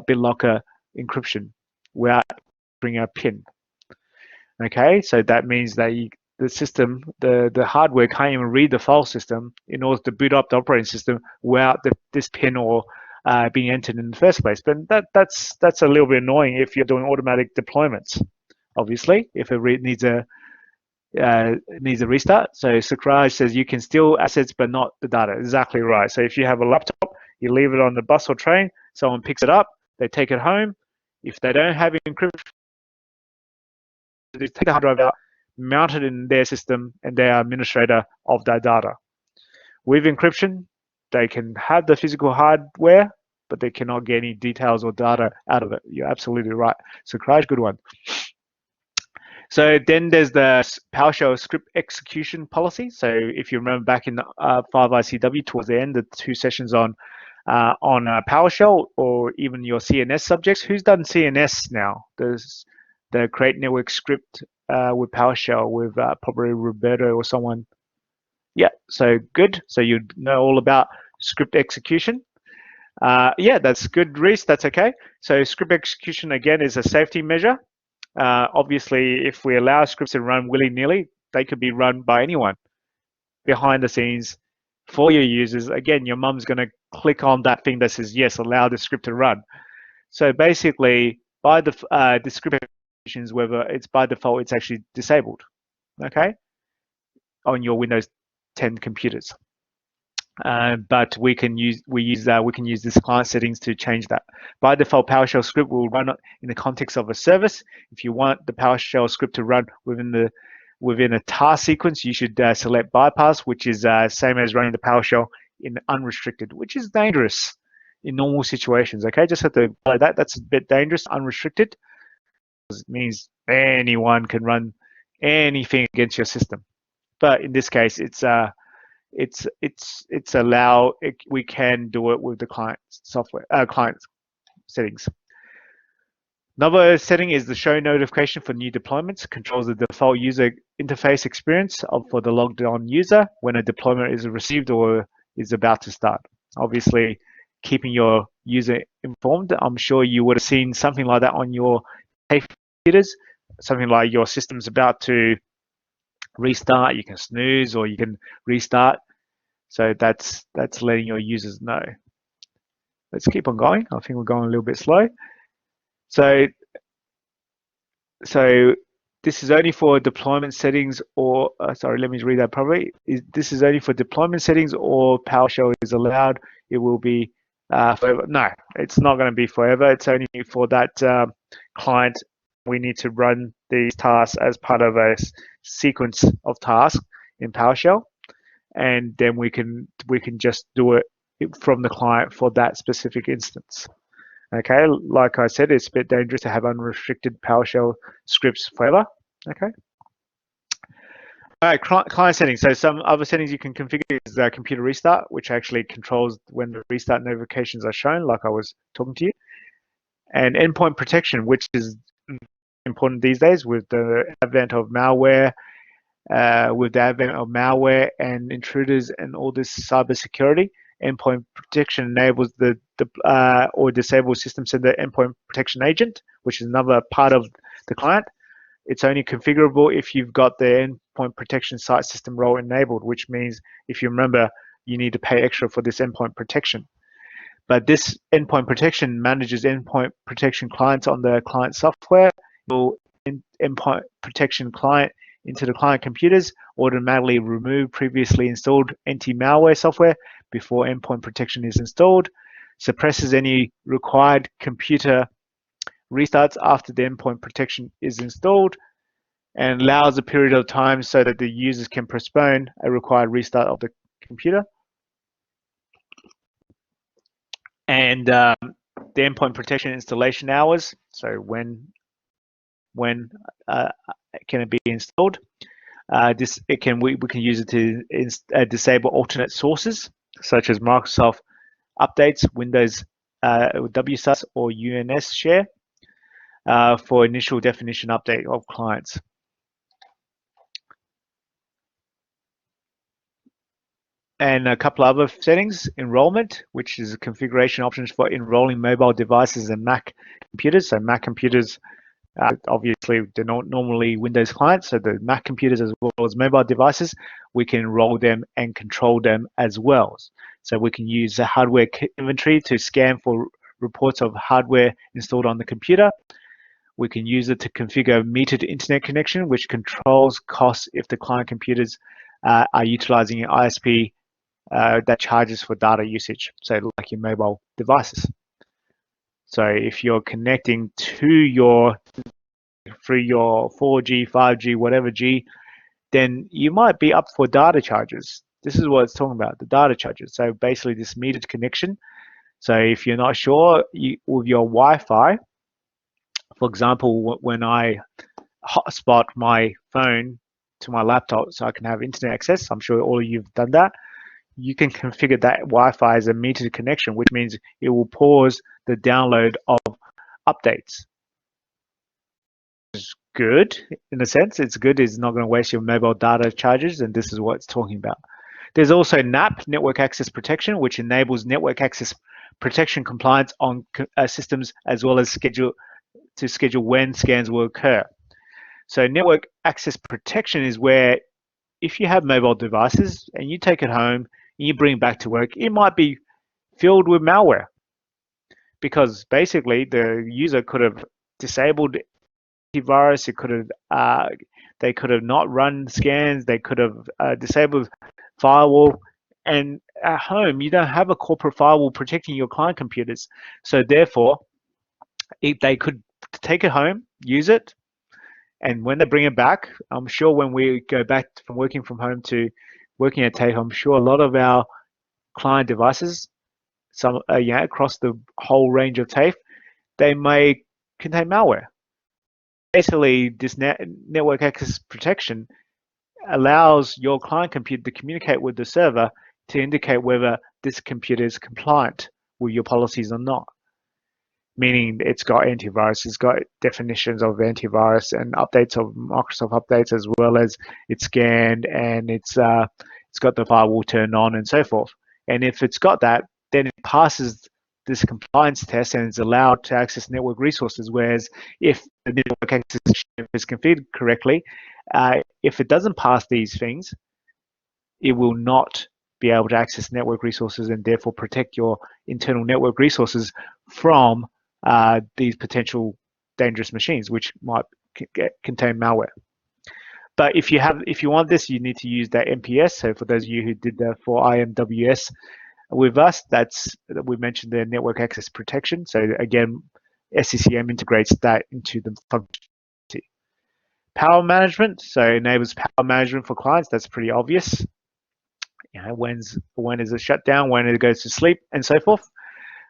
BitLocker encryption without bringing a PIN. Okay, so that means that the system, the hardware can't even read the file system in order to boot up the operating system without this PIN or being entered in the first place. But that's a little bit annoying if you're doing automatic deployments. Obviously, if it needs a restart. So Sakraj says you can steal assets but not the data. Exactly right. So if you have a laptop, you leave it on the bus or train, someone picks it up, they take it home. If they don't have encryption, they take the hard drive out, mount it in their system, and they are administrator of that data. With encryption, they can have the physical hardware, but they cannot get any details or data out of it. You're absolutely right. Sakraj, good one. So then there's the PowerShell script execution policy. So if you remember back in 5ICW towards the end, the 2 sessions on PowerShell or even your CNS subjects, who's done CNS now? There's the create network script with PowerShell with probably Roberto or someone. Yeah, so good. So you know all about script execution. Yeah, that's good, Reese. That's okay. So script execution, again, is a safety measure. Obviously, if we allow scripts to run willy-nilly, they could be run by anyone behind the scenes for your users. Again, your mum's going to click on that thing that says, yes, allow the script to run. So basically, by the script executions, whether it's by default, it's actually disabled, okay, on your Windows 10 computers. But we can use this client settings to change that. By default, PowerShell script will run in the context of a service. If you want the PowerShell script to run within a task sequence, you should select bypass, which is same as running the PowerShell in unrestricted, which is dangerous in normal situations. Okay, just have to follow that. That's a bit dangerous. Unrestricted it means anyone can run anything against your system. But in this case, it's allow we can do it with the client software client settings. Another setting is the show notification for new deployments. Controls the default user interface experience for the logged on user when a deployment is received or is about to start. Obviously, keeping your user informed. I'm sure you would have seen something like that on your computers, something like your system's about to restart, you can snooze or you can restart. So that's letting your users know. Let's keep on going. I think we're going a little bit slow. So this is only for deployment settings or, sorry, let me read that properly. This is only for deployment settings or PowerShell is allowed. It will be forever. No, it's not going to be forever. It's only for that client we need to run these tasks as part of a sequence of tasks in PowerShell, and then we can just do it from the client for that specific instance. Okay, like I said, it's a bit dangerous to have unrestricted PowerShell scripts forever. Okay. All right, client settings. So some other settings you can configure is computer restart, which actually controls when the restart notifications are shown, like I was talking to you. And endpoint protection, which is important these days with the advent of malware, and intruders and all this cybersecurity. Endpoint protection enables or disables system sender endpoint protection agent, which is another part of the client. It's only configurable if you've got the endpoint protection site system role enabled, which means if you remember, you need to pay extra for this endpoint protection. But this endpoint protection manages endpoint protection clients on the client software. It will endpoint protection client into the client computers, automatically remove previously installed anti-malware software before endpoint protection is installed, suppresses any required computer restarts after the endpoint protection is installed, and allows a period of time so that the users can postpone a required restart of the computer. And the endpoint protection installation hours, so when can it be installed? We can use it to disable alternate sources such as Microsoft updates, Windows WSUS or UNS share for initial definition update of clients. And a couple of other settings, enrollment, which is configuration options for enrolling mobile devices and Mac computers. So Mac computers, obviously, they're not normally Windows clients, so the Mac computers as well as mobile devices, we can enroll them and control them as well. So we can use the hardware inventory to scan for reports of hardware installed on the computer. We can use it to configure metered internet connection, which controls costs if the client computers are utilizing an ISP that charges for data usage, so like your mobile devices. So if you're connecting to through your 4G, 5G, whatever G, then you might be up for data charges. This is what it's talking about, the data charges. So basically this metered connection. So if you're not sure with your Wi-Fi, for example, when I hotspot my phone to my laptop so I can have internet access, I'm sure all of you've done that, you can configure that Wi-Fi as a metered connection, which means it will pause the download of updates. It's good in a sense. It's good. It's not going to waste your mobile data charges, and this is what it's talking about. There's also NAP, Network Access Protection, which enables network access protection compliance on systems as well as schedule when scans will occur. So network access protection is where if you have mobile devices and you take it home and you bring it back to work, it might be filled with malware because basically the user could have disabled antivirus. They could have not run scans. They could have disabled firewall. And at home, you don't have a corporate firewall protecting your client computers. So therefore, they could take it home, use it, and when they bring it back, I'm sure when we go back from working from home to working at TAFE, I'm sure a lot of our client devices, across the whole range of TAFE, they may contain malware. Basically, this network access protection allows your client computer to communicate with the server to indicate whether this computer is compliant with your policies or not. Meaning it's got antivirus, it's got definitions of antivirus and updates of Microsoft updates, as well as it's scanned and it's got the firewall turned on and so forth. And if it's got that, then it passes this compliance test and is allowed to access network resources. Whereas if the network access is configured correctly, if it doesn't pass these things, it will not be able to access network resources and therefore protect your internal network resources from these potential dangerous machines, which might contain malware. But if you want this, you need to use that MPS. So for those of you who did that for IMWS with us, we mentioned the network access protection. So again, SCCM integrates that into the function Power management, so it enables power management for clients. That's pretty obvious. When is it shut down, when it goes to sleep, and so forth.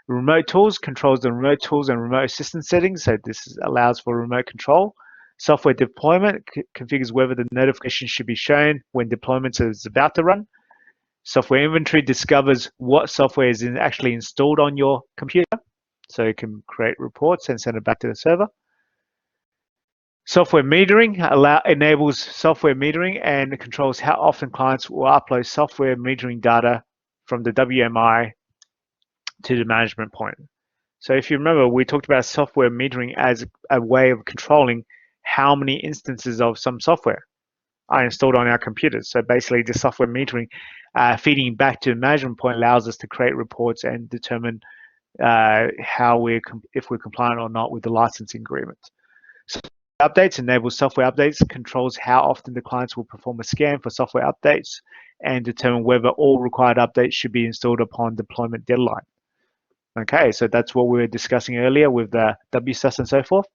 Remote tools controls the remote tools and remote assistant settings. So this allows for remote control. Software deployment configures whether the notification should be shown when deployment is about to run. Software inventory discovers what software is actually installed on your computer. So it can create reports and send it back to the server. Software metering enables software metering and controls how often clients will upload software metering data from the WMI to the management point. So if you remember, we talked about software metering as a way of controlling how many instances of some software are installed on our computers. So basically, the software metering feeding back to the management point allows us to create reports and determine if we're compliant or not with the licensing agreement. So updates enables software updates, controls how often the clients will perform a scan for software updates, and determine whether all required updates should be installed upon deployment deadline. Okay, so that's what we were discussing earlier with the WSUS and so forth.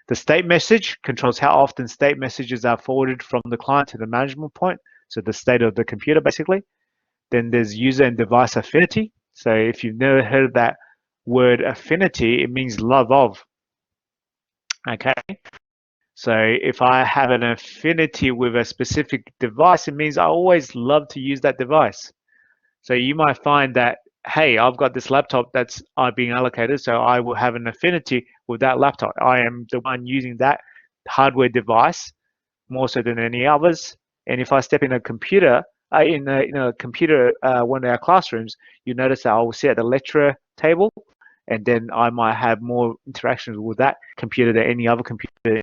The state message controls how often state messages are forwarded from the client to the management point, so the state of the computer basically. Then there's user and device affinity. So if you've never heard of that word affinity, it means love of. Okay, so if I have an affinity with a specific device, it means I always love to use that device. So you might find that, hey, I've got this laptop that's being allocated, so I will have an affinity with that laptop. I am the one using that hardware device more so than any others. And if I step in a computer, in a computer, one of our classrooms, you notice that I will sit at the lecturer table, and then I might have more interactions with that computer than any other computer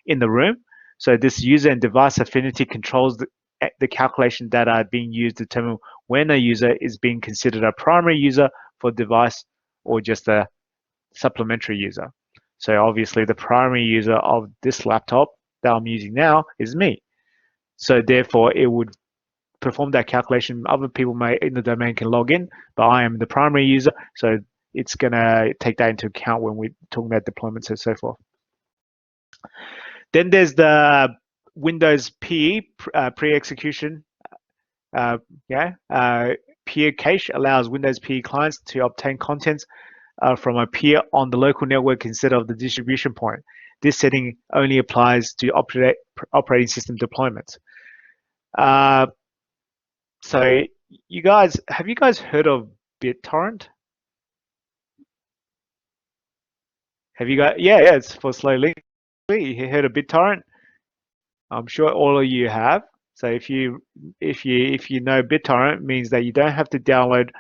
in the room. So this user and device affinity controls the calculation that are being used to determine when a user is being considered a primary user for device or just a supplementary user. So obviously the primary user of this laptop that I'm using now is me. So therefore it would perform that calculation. Other people may in the domain can log in, but I am the primary user. So it's gonna take that into account when we're talking about deployments and so forth. Then there's the Windows PE, pre-execution. Peer cache allows Windows PE clients to obtain contents from a peer on the local network instead of the distribution point. This setting only applies to operating system deployments. So have you guys heard of BitTorrent? Have you got? Yeah, it's for slow link. You heard of BitTorrent? I'm sure all of you have. So if you know BitTorrent, means that you don't have to download,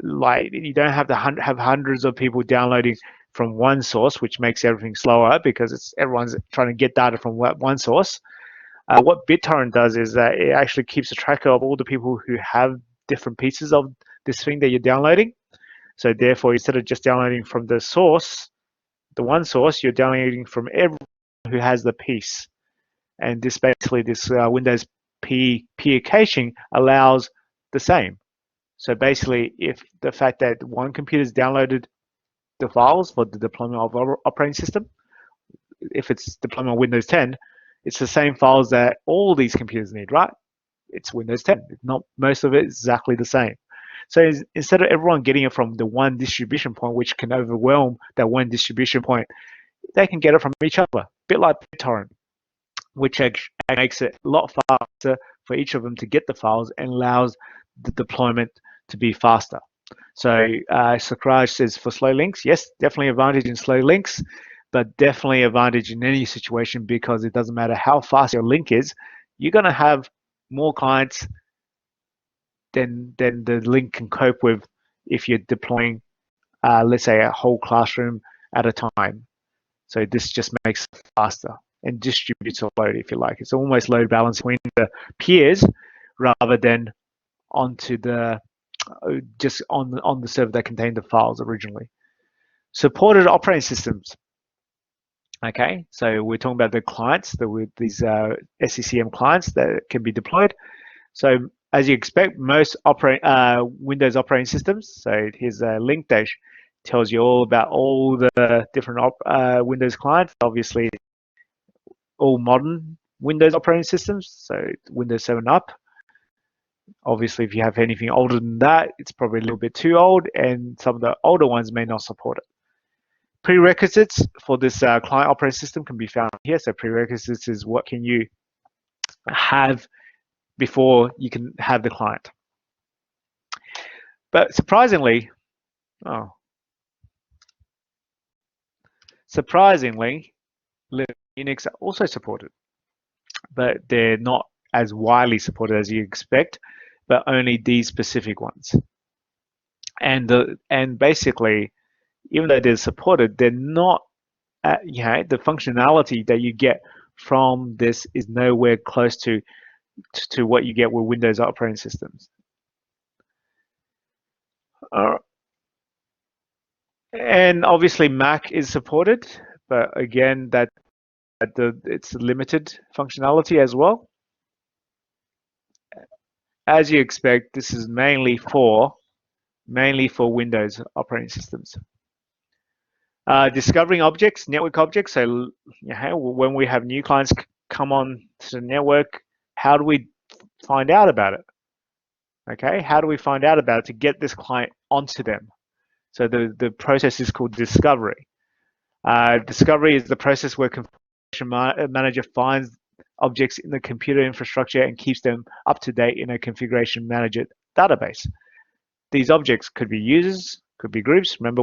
like you don't have to have hundreds of people downloading from one source, which makes everything slower because everyone's trying to get data from one source. What BitTorrent does is that it actually keeps a track of all the people who have different pieces of this thing that you're downloading. So therefore, instead of just downloading from the source, the one source, you're downloading from everyone who has the piece. And this Windows peer caching allows the same. So basically, if the fact that one computer's downloaded the files for the deployment of our operating system, if it's deployment of Windows 10, it's the same files that all these computers need, right? It's Windows 10. Not most of it is exactly the same. So instead of everyone getting it from the one distribution point, which can overwhelm that one distribution point, they can get it from each other, a bit like BitTorrent, which makes it a lot faster for each of them to get the files and allows the deployment to be faster. So Sakraj says for slow links, yes, definitely advantage in slow links, but definitely advantage in any situation because it doesn't matter how fast your link is, you're going to have more clients than the link can cope with if you're deploying, let's say, a whole classroom at a time. So this just makes it faster and distributes a load, if you like. It's almost load balancing between the peers rather than onto the just on the server that contained the files originally. Supported operating systems. Okay, so we're talking about the clients, these SCCM clients that can be deployed. So as you expect, most Windows operating systems. So here's a link that tells you all about all the different Windows clients. Obviously, all modern Windows operating systems, so Windows 7 up. Obviously, if you have anything older than that, it's probably a little bit too old, and some of the older ones may not support it. Prerequisites for this client operating system can be found here. So prerequisites is what can you have before you can have the client. But surprisingly, Linux are also supported, but they're not as widely supported as you expect, but only these specific ones. And basically, even though they're supported, they're not, the functionality that you get from this is nowhere close to what you get with Windows operating systems. And obviously Mac is supported, but again, it's limited functionality as well. As you expect, this is mainly for Windows operating systems. Discovering objects, network objects. So when we have new clients come on to the network, how do we find out about it? Okay, how do we find out about it to get this client onto them? So the process is called discovery. Discovery is the process where configuration manager finds objects in the computer infrastructure and keeps them up to date in a configuration manager database. These objects could be users, could be groups. Remember,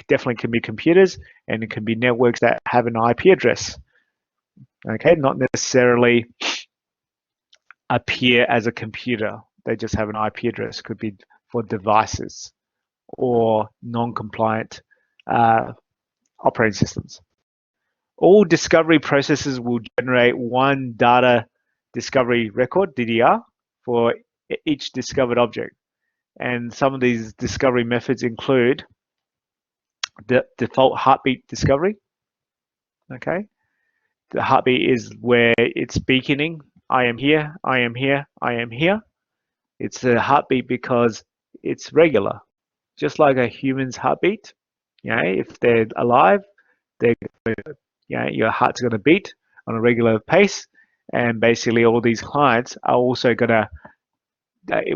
definitely can be computers, and it can be networks that have an IP address. Okay, not necessarily appear as a computer. They just have an IP address. Could be for devices or non-compliant operating systems. All discovery processes will generate one data discovery record, DDR, for each discovered object. And some of these discovery methods include the default heartbeat discovery. Okay, the heartbeat is where it's beaconing. I am here, I am here, I am here. It's a heartbeat because it's regular, just like a human's heartbeat. If they're alive, your heart's going to beat on a regular pace, and basically all these clients are also going to,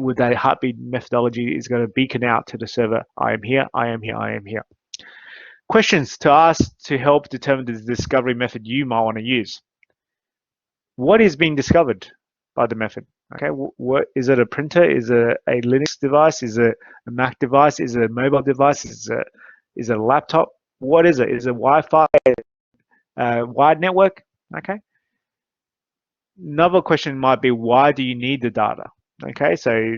with that heartbeat methodology, is going to beacon out to the server, I am here, I am here, I am here. Questions to ask to help determine the discovery method you might want to use. What is being discovered by the method? Okay, what is it? A printer? Is it a Linux device? Is it a Mac device? Is it a mobile device? Is it a laptop? What is it? Is it Wi-Fi? Wired network? Okay. Another question might be, why do you need the data? Okay, so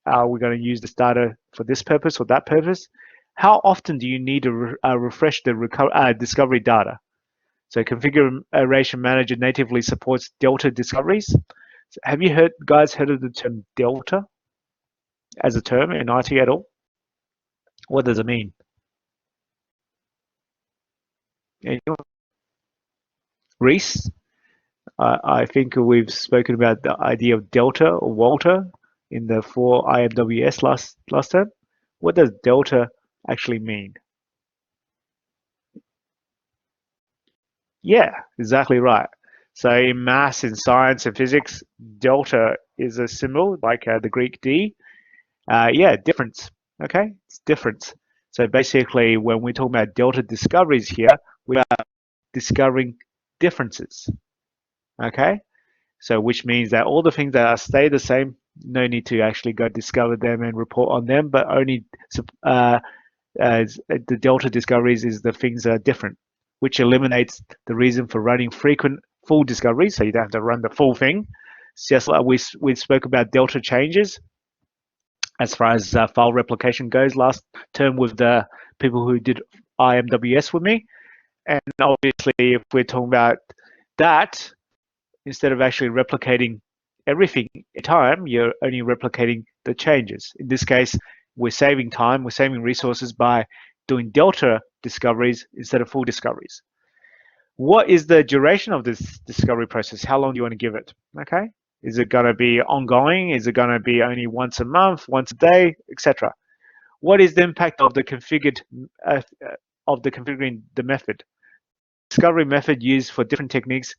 are we going to use this data for this purpose or that purpose? How often do you need to refresh the discovery data? So Configuration Manager natively supports Delta discoveries. So have you guys heard of the term Delta as a term in IT at all? What does it mean? Reese? I think we've spoken about the idea of Delta or Walter in the 4 IMWS last term. What does Delta actually mean? Yeah, exactly right. So in maths, in science, and physics, delta is a symbol like the Greek D. Difference. Okay, it's difference. So basically, when we talk about delta discoveries here, we are discovering differences. Okay, so which means that all the things that stay the same, no need to actually go discover them and report on them, but only the delta discoveries is the things that are different, which eliminates the reason for running frequent full discoveries, so you don't have to run the full thing. It's just like we spoke about delta changes as far as file replication goes last term with the people who did IMWS with me. And obviously, if we're talking about that, instead of actually replicating everything at a time, you're only replicating the changes. In this case, we're saving time, we're saving resources by doing delta discoveries instead of full discoveries. What is the duration of this discovery process? How long do you want to give it? Okay, is it going to be ongoing? Is it going to be only once a month, once a day, etc.? What is the impact of the configuring the method? discovery method used for different techniques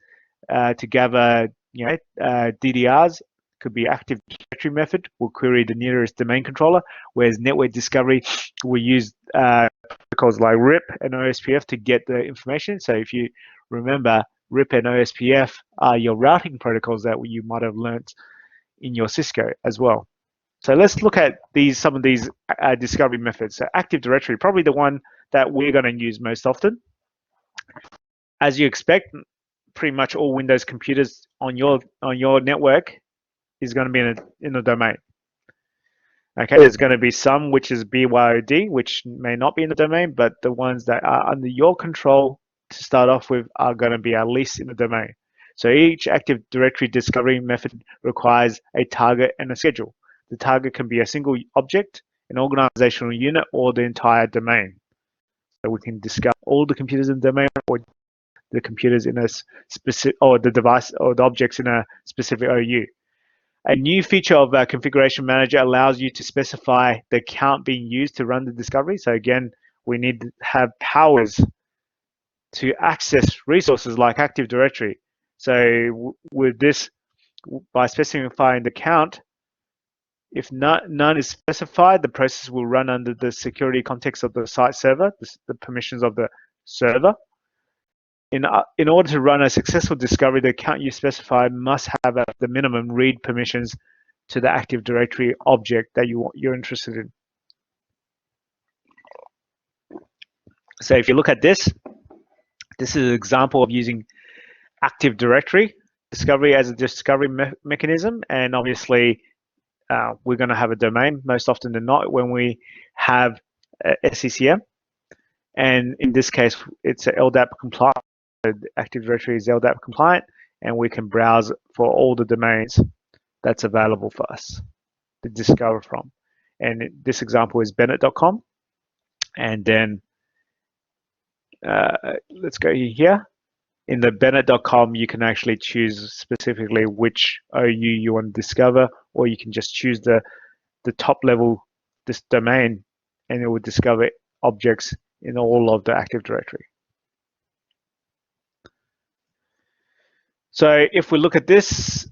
to gather, DDRs. Could be active directory method. We'll query the nearest domain controller, whereas network discovery will use protocols like RIP and OSPF to get the information. So if you remember, RIP and OSPF are your routing protocols that you might have learnt in your Cisco as well. So let's look at some of these discovery methods. So Active Directory, probably the one that we're going to use most often. As you expect, pretty much all Windows computers on your network is going to be in a domain. Okay, there's going to be some which is BYOD, which may not be in the domain, but the ones that are under your control to start off with are going to be at least in the domain. So each Active Directory discovery method requires a target and a schedule. The target can be a single object, an organizational unit, or the entire domain. So we can discover all the computers in the domain, or the computers in a specific, or the device or the objects in a specific OU. A new feature of our Configuration Manager allows you to specify the account being used to run the discovery. So again, we need to have powers to access resources like Active Directory. So with this, by specifying the count, if none is specified, the process will run under the security context of the site server, the permissions of the server. In order to run a successful discovery, the account you specify must have at the minimum read permissions to the Active Directory object that you're interested in. So if you look at this is an example of using Active Directory discovery as a discovery mechanism, and obviously we're going to have a domain most often than not when we have SCCM, and in this case it's a LDAP compliant. The Active Directory is LDAP compliant, and we can browse for all the domains that's available for us to discover from. And this example is bennett.com, and then let's go here. In the bennett.com, you can actually choose specifically which OU you want to discover, or you can just choose the top level, this domain, and it will discover objects in all of the Active Directory. So if we look at this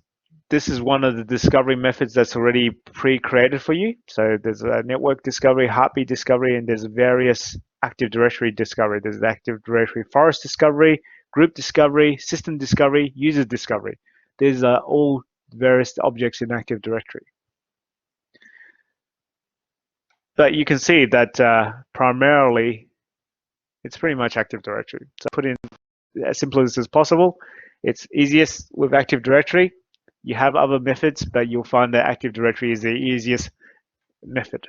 is one of the discovery methods that's already pre-created for you. So there's a network discovery, heartbeat discovery, and there's various Active Directory discovery. There's the Active Directory forest discovery, group discovery, system discovery, user discovery. These are all various objects in Active Directory. But you can see that primarily it's pretty much Active Directory. So put in as simple as possible. It's easiest with Active Directory. You have other methods, but you'll find that Active Directory is the easiest method.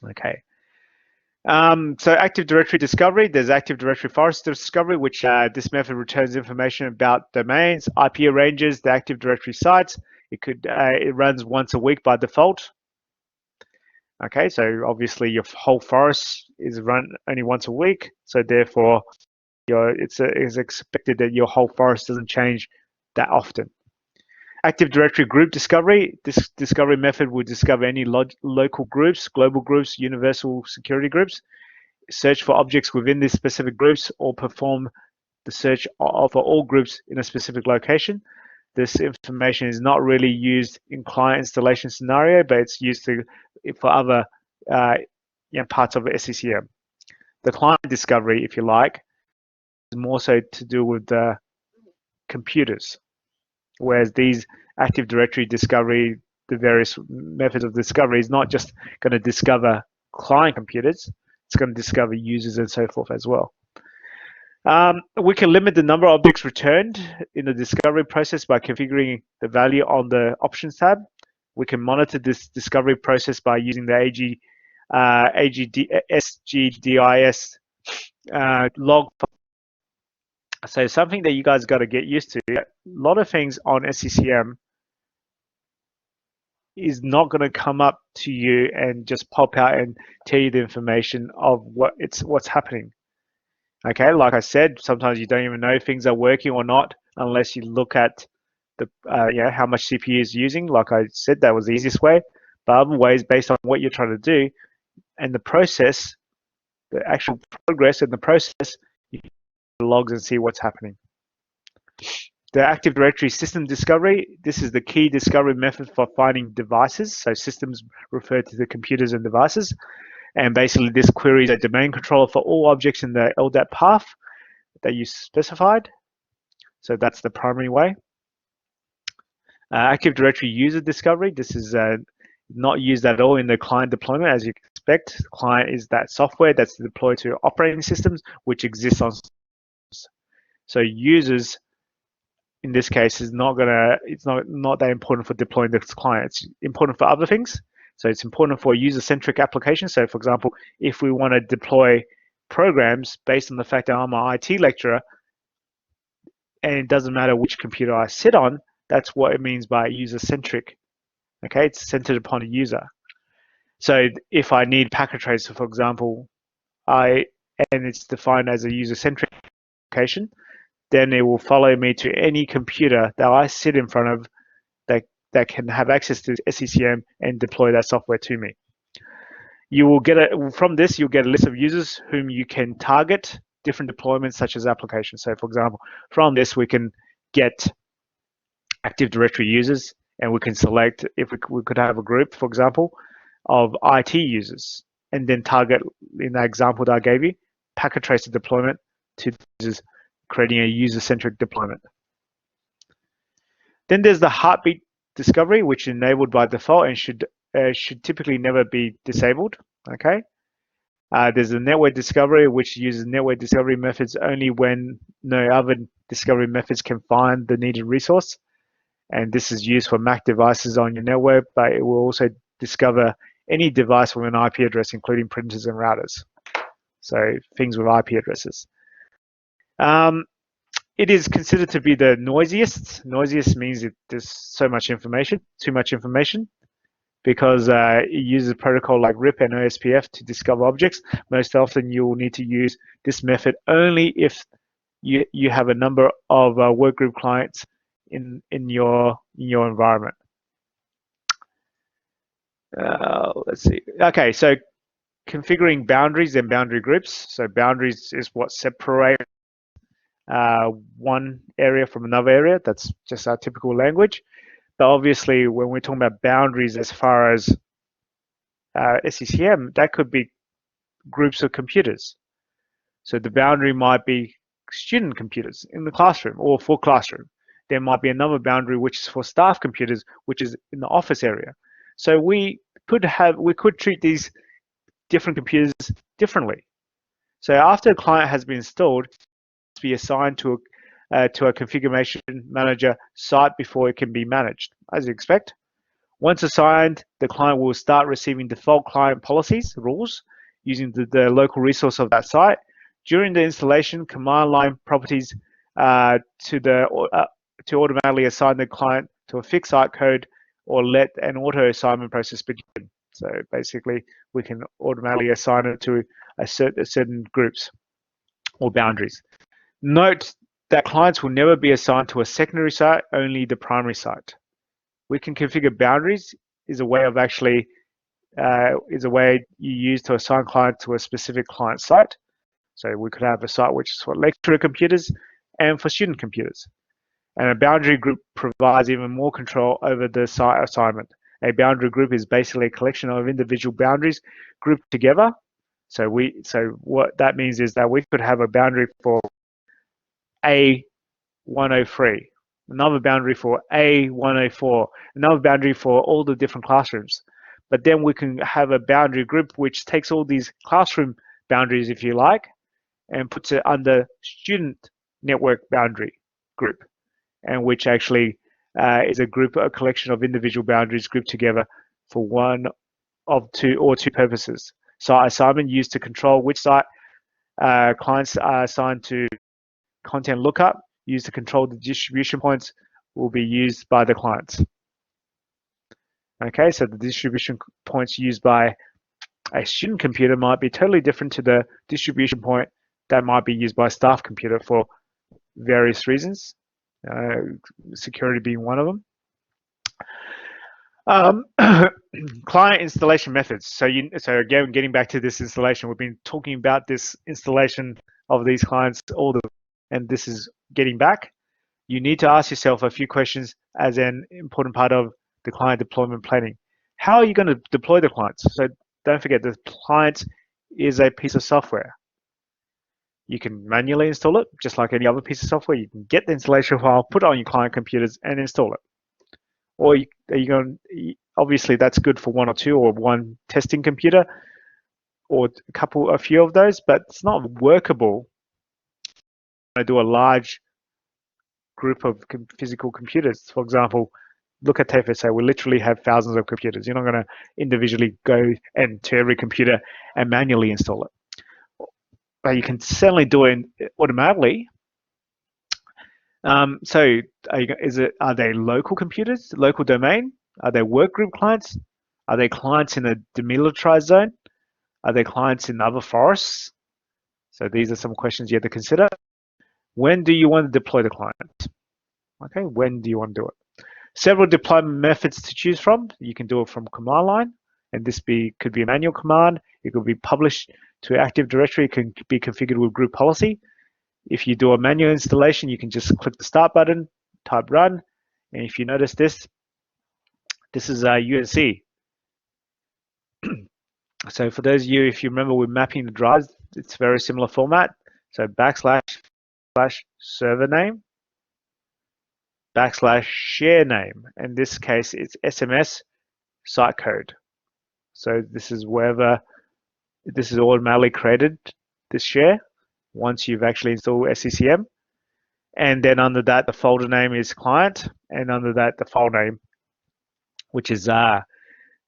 Okay. So Active Directory discovery, there's Active Directory forest discovery, which this method returns information about domains, IP ranges, the Active Directory sites. It runs once a week by default. Okay, so obviously your whole forest is run only once a week, so therefore it's expected that your whole forest doesn't change that often. Active Directory group discovery. This discovery method will discover any local groups, global groups, universal security groups, search for objects within these specific groups, or perform the search for all groups in a specific location. This information is not really used in client installation scenario, but it's used for other parts of SCCM. The client discovery, if you like, is more so to do with the computers, whereas these Active Directory discovery, the various methods of discovery, is not just going to discover client computers, it's going to discover users and so forth as well. We can limit the number of objects returned in the discovery process by configuring the value on the Options tab. We can monitor this discovery process by using the SGDIS log. So something that you guys got to get used to. A lot of things on SCCM is not going to come up to you and just pop out and tell you the information of what's happening. Okay, like I said, sometimes you don't even know if things are working or not unless you look at the how much CPU is using. Like I said, that was the easiest way. But other ways, based on what you're trying to do and the process, the actual progress in the process, you the logs and see what's happening. The Active Directory system discovery, this is the key discovery method for finding devices. So systems refer to the computers and devices. And basically this queries a domain controller for all objects in the LDAP path that you specified. So that's the primary way. Active Directory user discovery, this is not used at all in the client deployment as you expect. The client is that software that's deployed to operating systems which exists on systems. So users in this case is not gonna, it's not that important for deploying this client. It's important for other things. So it's important for user-centric applications. So for example, if we want to deploy programs based on the fact that I'm an IT lecturer and it doesn't matter which computer I sit on, that's what it means by user-centric. Okay, it's centered upon a user. So if I need packet tracer, for example, and it's defined as a user-centric application, then it will follow me to any computer that I sit in front of that can have access to SCCM and deploy that software to me. You will get from this, you'll get a list of users whom you can target different deployments such as applications. So for example, from this we can get Active Directory users and we can select, if we could have a group, for example, of IT users and then target, in that example that I gave you, packet tracer deployment to users, creating a user-centric deployment. Then there's the heartbeat discovery, which is enabled by default and should typically never be disabled. Okay. There's a network discovery, which uses network discovery methods only when no other discovery methods can find the needed resource. And this is used for Mac devices on your network, but it will also discover any device with an IP address, including printers and routers. So things with IP addresses. It is considered to be the noisiest. Noisiest means there's so much information, too much information, because it uses a protocol like RIP and OSPF to discover objects. Most often you will need to use this method only if you have a number of workgroup clients in your environment. Let's see. Okay, so configuring boundaries and boundary groups. So boundaries is what separates one area from another area. That's just our typical language. But obviously, when we're talking about boundaries as far as SCCM, that could be groups of computers. So the boundary might be student computers in the classroom or for classroom. There might be another boundary which is for staff computers, which is in the office area. So we could treat these different computers differently. So after a client has been installed, it's be assigned to a configuration manager site before it can be managed, as you expect. Once assigned, the client will start receiving default client policies, rules, using the local resource of that site. During the installation, command line properties to automatically assign the client to a fixed site code or let an auto assignment process begin. So basically, we can automatically assign it to certain groups or boundaries. Note that clients will never be assigned to a secondary site, only the primary site. We can configure boundaries is a way of actually you use to assign clients to a specific client site. So we could have a site which is for lecturer computers and for student computers. And a boundary group provides even more control over the site assignment. A boundary group is basically a collection of individual boundaries grouped together. So what that means is that we could have a boundary for A103, another boundary for A104, another boundary for all the different classrooms. But then we can have a boundary group which takes all these classroom boundaries, if you like, and puts it under student network boundary group, and which actually is a collection of individual boundaries grouped together for one of two purposes. Site assignment used to control which site clients are assigned to. Content lookup used to control the distribution points will be used by the clients. Okay, so the distribution points used by a student computer might be totally different to the distribution point that might be used by a staff computer for various reasons, security being one of them. Client installation methods. So again, getting back to this installation, we've been talking about this installation of these clients all the and this is getting back, you need to ask yourself a few questions as an important part of the client deployment planning. How are you going to deploy the clients? So don't forget, the client is a piece of software. You can manually install it, just like any other piece of software. You can get the installation file, put it on your client computers, and install it. Or are you going? Obviously, that's good for one or two or one testing computer, or a few of those, but it's not workable to do a large group of physical computers. For example, look at TFSA. We literally have thousands of computers. You're not going to individually go and to every computer and manually install it. But you can certainly do it automatically. So are they local computers, local domain? Are they work group clients? Are they clients in a demilitarized zone? Are they clients in other forests? So these are some questions you have to consider. When do you want to deploy the client? Okay, when do you want to do it? Several deployment methods to choose from. You can do it from command line, and this could be a manual command. It could be published to Active Directory. It can be configured with group policy. If you do a manual installation, you can just click the start button, type run, and if you notice this is a UNC. So for those of you, if you remember, we're mapping the drives. It's very similar format. So / server name / share name. In this case, it's SMS site code. So this is automatically created, this share, once you've actually installed SCCM. And then under that, the folder name is client, and under that, the file name, which is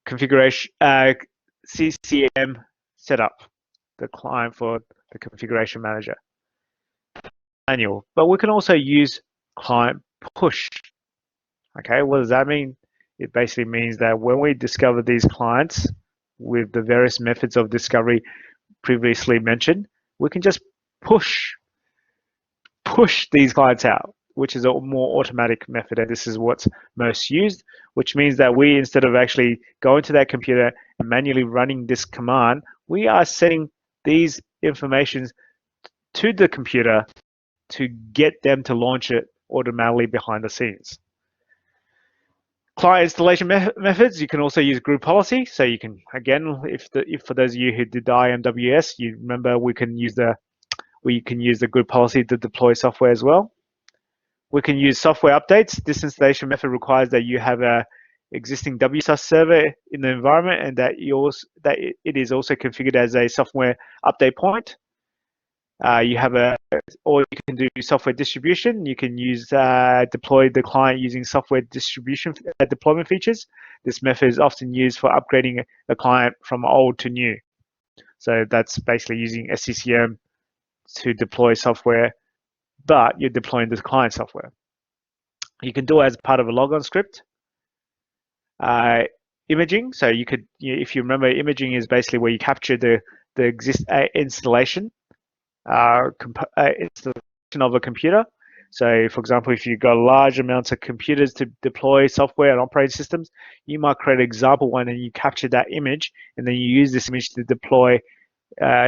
configuration CCM setup, the client for the configuration manager. Manual, but we can also use client push. Okay, what does that mean? It basically means that when we discover these clients with the various methods of discovery previously mentioned, we can just push these clients out, which is a more automatic method, and this is what's most used, which means that we, instead of actually going to that computer and manually running this command, we are sending these informations to the computer to get them to launch it automatically behind the scenes. Client installation methods, you can also use group policy. So you can, again, if for those of you who did the IMWS, you remember we can use the group policy to deploy software as well. We can use software updates. This installation method requires that you have a existing WSUS server in the environment, and that it is also configured as a software update point. Or you can do software distribution. You can use deploy the client using software distribution deployment features. This method is often used for upgrading a client from old to new. So that's basically using SCCM to deploy software, but you're deploying the client software. You can do it as part of a logon script. Imaging, so you could, if you remember, imaging is basically where you capture the installation of a computer. So for example, if you've got large amounts of computers to deploy software and operating systems, you might create an example one and you capture that image, and then you use this image to deploy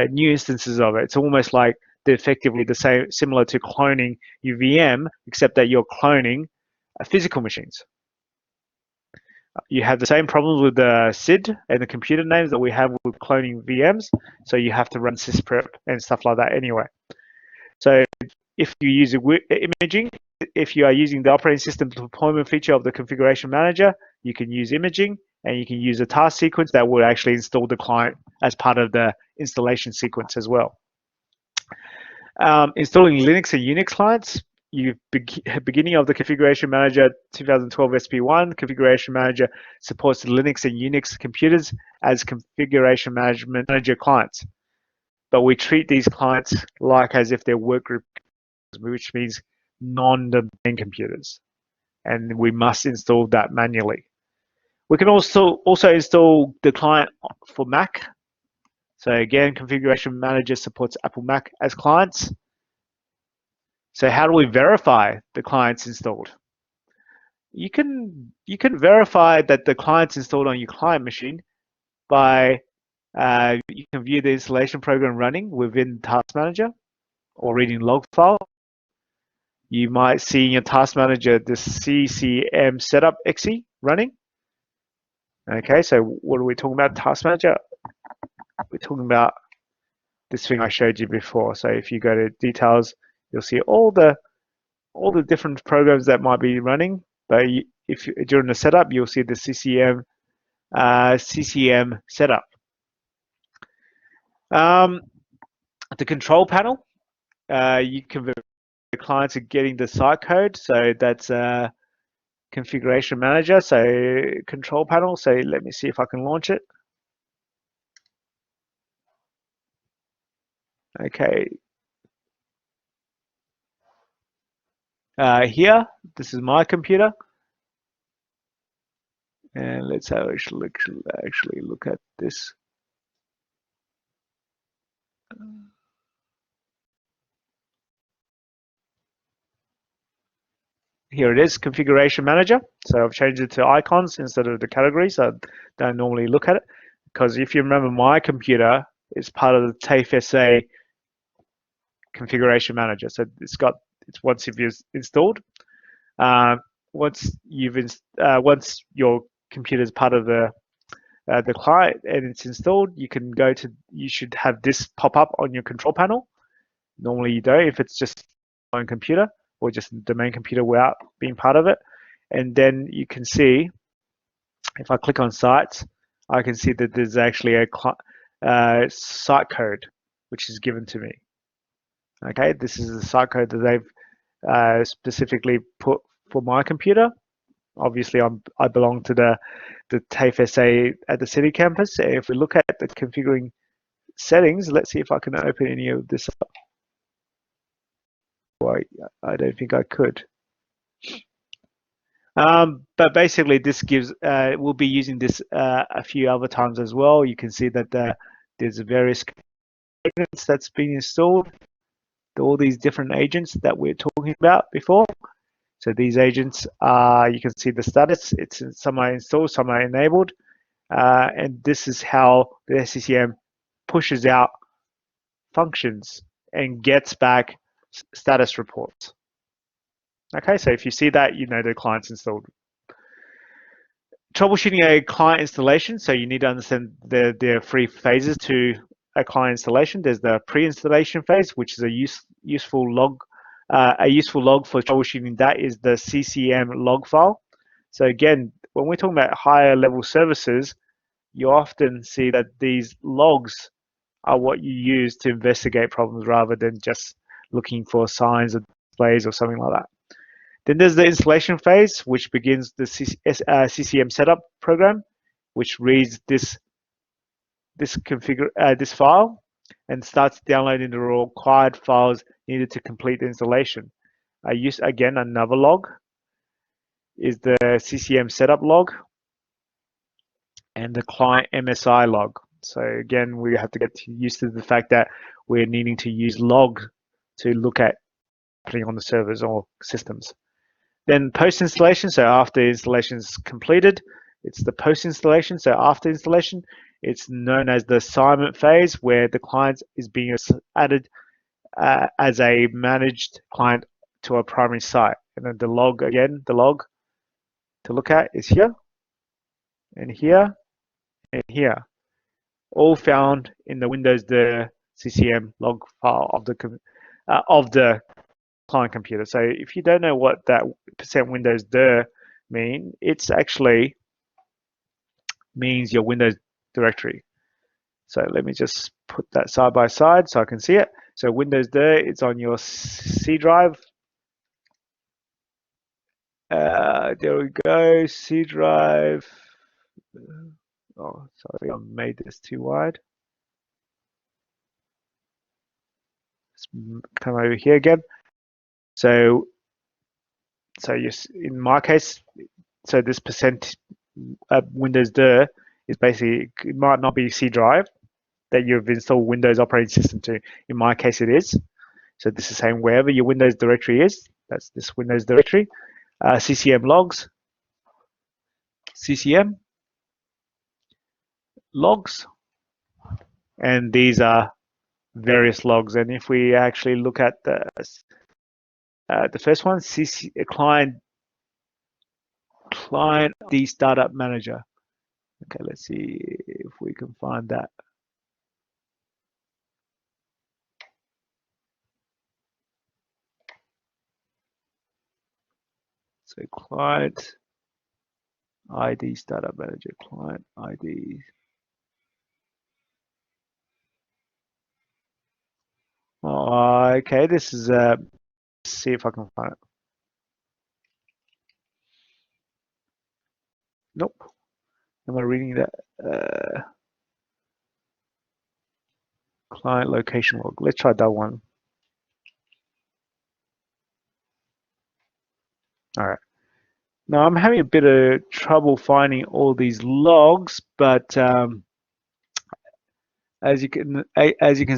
new instances of it. It's almost like effectively the same, similar to cloning your VM, except that you're cloning physical machines. You have the same problems with the SID and the computer names that we have with cloning VMs. So you have to run sysprep and stuff like that anyway. So if you use imaging, if you are using the operating system deployment feature of the configuration manager, you can use imaging, and you can use a task sequence that will actually install the client as part of the installation sequence as well. Installing Linux and Unix clients. Beginning of the Configuration Manager 2012 SP1, Configuration Manager supports Linux and Unix computers as Configuration Manager clients. But we treat these clients like as if they're workgroup, which means non-domain computers. And we must install that manually. We can also install the client for Mac. So again, Configuration Manager supports Apple Mac as clients. So how do we verify the client's installed? You can verify that the client's installed on your client machine by you can view the installation program running within Task Manager or reading log file. you might see in your task manager the CCM setup exe running. Okay, so what are we talking about? Task manager. We're talking about this thing I showed you before. So if you go to details, you'll see all the different programs that might be running. But if during the setup, you'll see the CCM setup. The control panel, you can the clients are getting the site code, so that's configuration manager. So control panel. So let me see if I can launch it. Okay. Here, this is my computer, and let's actually look at this. Here it is, configuration manager. So I've changed it to icons instead of the categories. I don't normally look at it because if you remember, my computer is part of the TAFE SA configuration manager. So it's once you've installed, once your computer is part of the client and it's installed, you should have this pop up on your control panel. Normally you don't if it's just on computer or just the main computer without being part of it. And then you can see, if I click on sites, I can see that there's actually a site code which is given to me. Okay, this is the site code that they've specifically put for my computer. Obviously, I belong to the TAFE SA at the city campus. If we look at the configuring settings, let's see if I can open any of this up. I don't think I could. But basically, this gives. We'll be using this a few other times as well. You can see that there's various agents that's been installed. All these different agents that we're talking about before. So these agents, you can see the status. Some are installed, some are enabled, and this is how the SCCM pushes out functions and gets back status reports. Okay, so if you see that, you know the client's installed. Troubleshooting a client installation, so you need to understand there are three phases to a client installation. There's the pre-installation phase, which is a useful log. A useful log for troubleshooting that is the CCM log file. So again, when we're talking about higher level services, you often see that these logs are what you use to investigate problems rather than just looking for signs or displays or something like that. Then there's the installation phase, which begins the CCM setup program, which reads this file and starts downloading the required files needed to complete the installation. I use again another log is the CCM setup log and the client MSI log. So again, we have to get used to the fact that we're needing to use log to look at happening on the servers or systems. Then post-installation, so after installation is completed, it's the post-installation. So after installation, it's known as the assignment phase, where the client is being added as a managed client to a primary site. And then the log, again, the log to look at is here, and here, and here, all found in the Windows the CCM log file of the client computer. So if you don't know what that %Windows dir mean, it's actually means your Windows directory. So let me just put that side by side so I can see it. So Windows dir, it's on your C drive. There we go, C drive. Oh, sorry, I made this too wide. Let's come over here again. So in my case, so this percent Windows dir is basically, it might not be C drive that you've installed Windows operating system to. In my case, it is. So this is saying wherever your Windows directory is, that's this Windows directory. CCM logs, CCM logs, and these are various logs. And if we actually look at the the first one, CC client ID startup manager. Okay, let's see if we can find that. So client ID startup manager, client ID. Oh, okay, this is let's see if I can find it. Nope. Am I reading that? Client location log. Let's try that one. All right. Now I'm having a bit of trouble finding all these logs, but as you can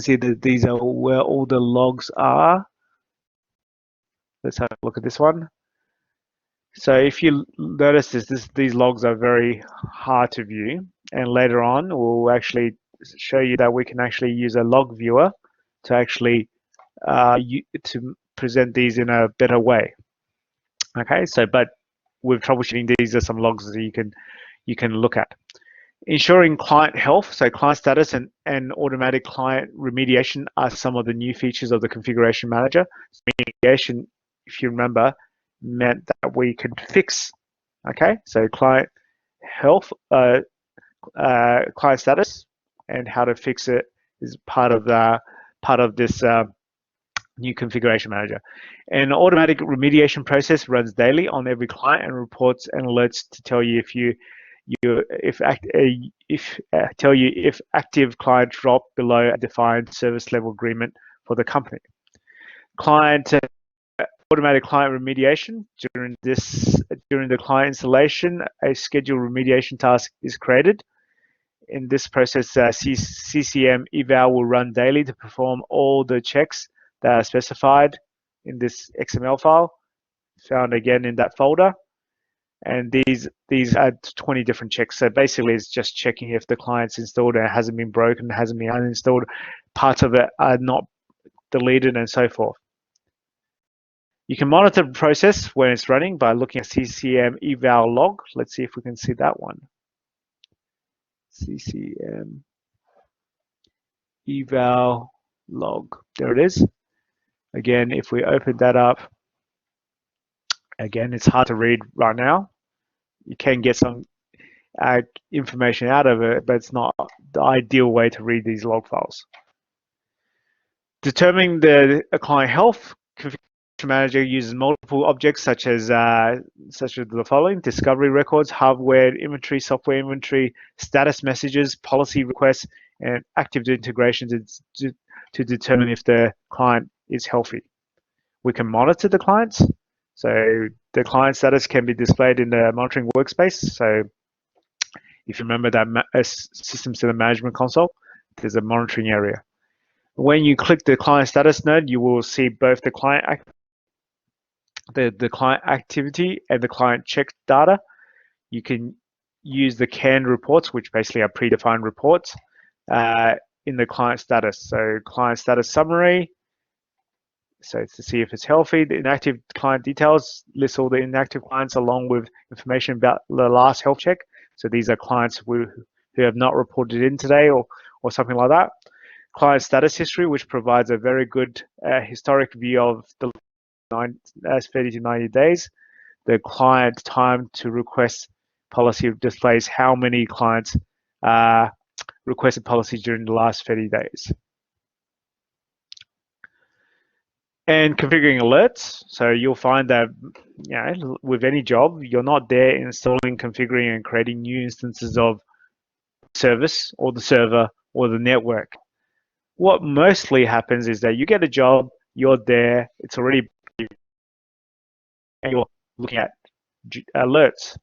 see that these are where all the logs are. Let's have a look at this one. So if you notice these logs are very hard to view, and later on we'll actually show you that we can actually use a log viewer to actually to present these in a better way. Okay, so but with troubleshooting, these are some logs that you can look at. Ensuring client health, so client status and automatic client remediation are some of the new features of the configuration manager. Remediation, if you remember, meant that we could fix, okay? So client health, client status, and how to fix it is part of this new configuration manager. An automatic remediation process runs daily on every client and reports and alerts to tell you if active clients drop below a defined service level agreement for the company. Automatic client remediation during the client installation, a scheduled remediation task is created. In this process, CCM eval will run daily to perform all the checks that are specified in this XML file, found again in that folder. And these are 20 different checks. So basically, it's just checking if the client's installed and it hasn't been broken, hasn't been uninstalled, parts of it are not deleted, and so forth. You can monitor the process when it's running by looking at CCM eval log. Let's see if we can see that one. CCM eval log. There it is. Again, if we open that up, again, it's hard to read right now. You can get some information out of it, but it's not the ideal way to read these log files. Determining the client health, configuration manager uses multiple objects such as the following: discovery records, hardware inventory, software inventory, status messages, policy requests, and active integrations to determine if the client is healthy. We can monitor the clients. So the client status can be displayed in the monitoring workspace. So if you remember that system center management console, there's a monitoring area. When you click the client status node, you will see both the client activity and the client check data. You can use the canned reports, which basically are predefined reports, in the client status. So client status summary. So to see if it's healthy, the inactive client details lists all the inactive clients along with information about the last health check. So these are clients who have not reported in today or something like that. Client status history, which provides a very good historic view of the 30 to 90 days. The client time to request policy displays how many clients requested policy during the last 30 days. And configuring alerts. So you'll find that with any job, you're not there installing, configuring, and creating new instances of service or the server or the network. What mostly happens is that you get a job, you're there, it's already, and you're looking at alerts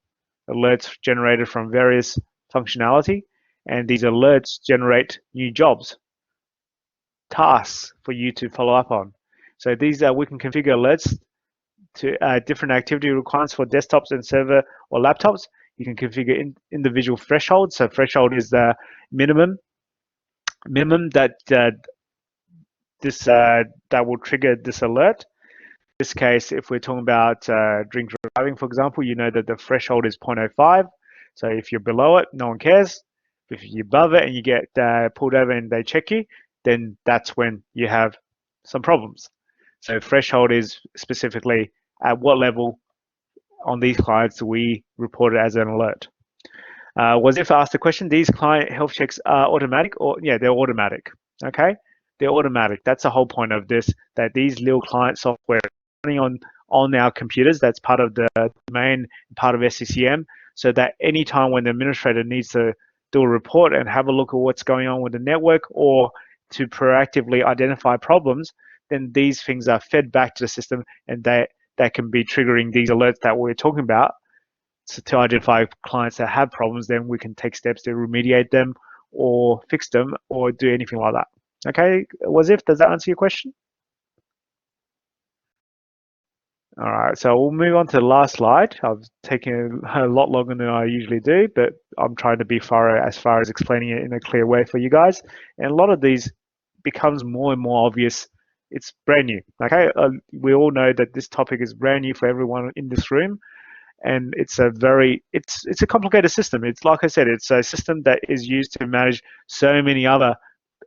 generated from various functionality, and these alerts generate new jobs, tasks for you to follow up on. So these we can configure alerts to different activity requirements for desktops and server or laptops. You can configure individual thresholds. So threshold is the minimum that that will trigger this alert. this case, if we're talking about drink driving, for example, you know that the threshold is 0.05. So if you're below it, no one cares. If you're above it and you get pulled over and they check you, then that's when you have some problems. So threshold is specifically at what level on these clients we report it as an alert. Was if asked the question, these client health checks are automatic or yeah, they're automatic. Okay, they're automatic. That's the whole point of this, that these little client software running on our computers, that's part of the main part of SCCM, so that anytime when the administrator needs to do a report and have a look at what's going on with the network or to proactively identify problems, then these things are fed back to the system and that can be triggering these alerts that we're talking about. So to identify clients that have problems, then we can take steps to remediate them or fix them or do anything like that. Okay, does that answer your question? All right, so we'll move on to the last slide. I've taken a lot longer than I usually do, but I'm trying to be thorough as far as explaining it in a clear way for you guys. And a lot of these becomes more and more obvious. It's brand new, okay? We all know that this topic is brand new for everyone in this room, and it's a complicated system. It's like I said, it's a system that is used to manage so many other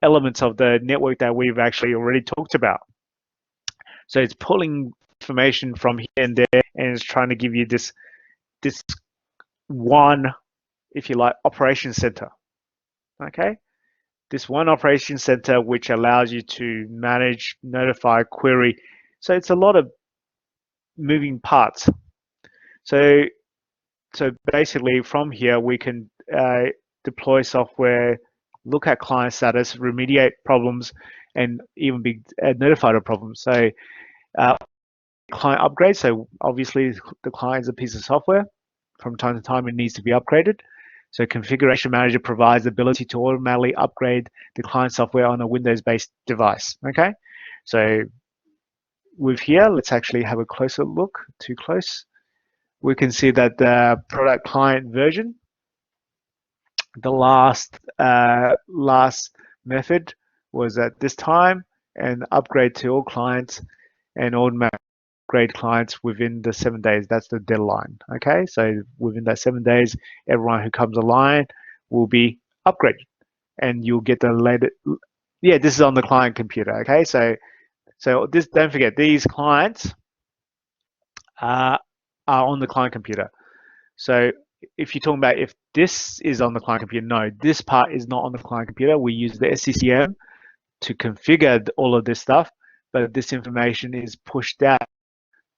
elements of the network that we've actually already talked about. So it's pulling information from here and there, and it's trying to give you this one, if you like, operation center. Okay, this one operation center which allows you to manage, notify, query. So it's a lot of moving parts. So basically from here we can deploy software, look at client status, remediate problems, and even be notified of problems. So client upgrade. So obviously the client is a piece of software. From time to time it needs to be upgraded. So Configuration Manager provides the ability to automatically upgrade the client software on a Windows-based device. Okay, so with here, let's actually have a closer look. Too close. We can see that the product client version, the last method was at this time, and upgrade to all clients and automatic upgrade clients within the 7 days. That's the deadline. Okay, so within that 7 days, everyone who comes online will be upgraded, and you'll get the latest. Yeah, this is on the client computer. Okay, so this, don't forget, these clients are on the client computer. So if you're talking about if this is on the client computer, no, this part is not on the client computer. We use the SCCM to configure all of this stuff, but this information is pushed out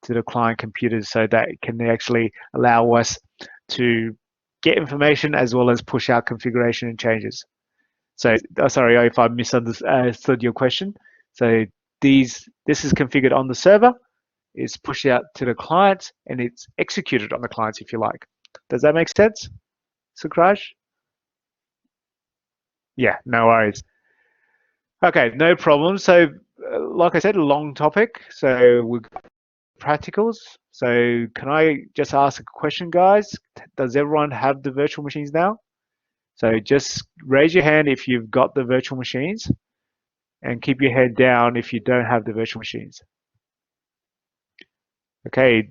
to the client computers so that it can actually allow us to get information as well as push out configuration and changes. So sorry if I misunderstood your question. So this is configured on the server, it's pushed out to the clients, and it's executed on the clients, if you like. Does that make sense, Sukraj? Yeah, no worries. Okay, no problem. So like I said, a long topic. So we've got practicals. So can I just ask a question, guys? Does everyone have the virtual machines now? So just raise your hand if you've got the virtual machines, and keep your head down if you don't have the virtual machines. Okay,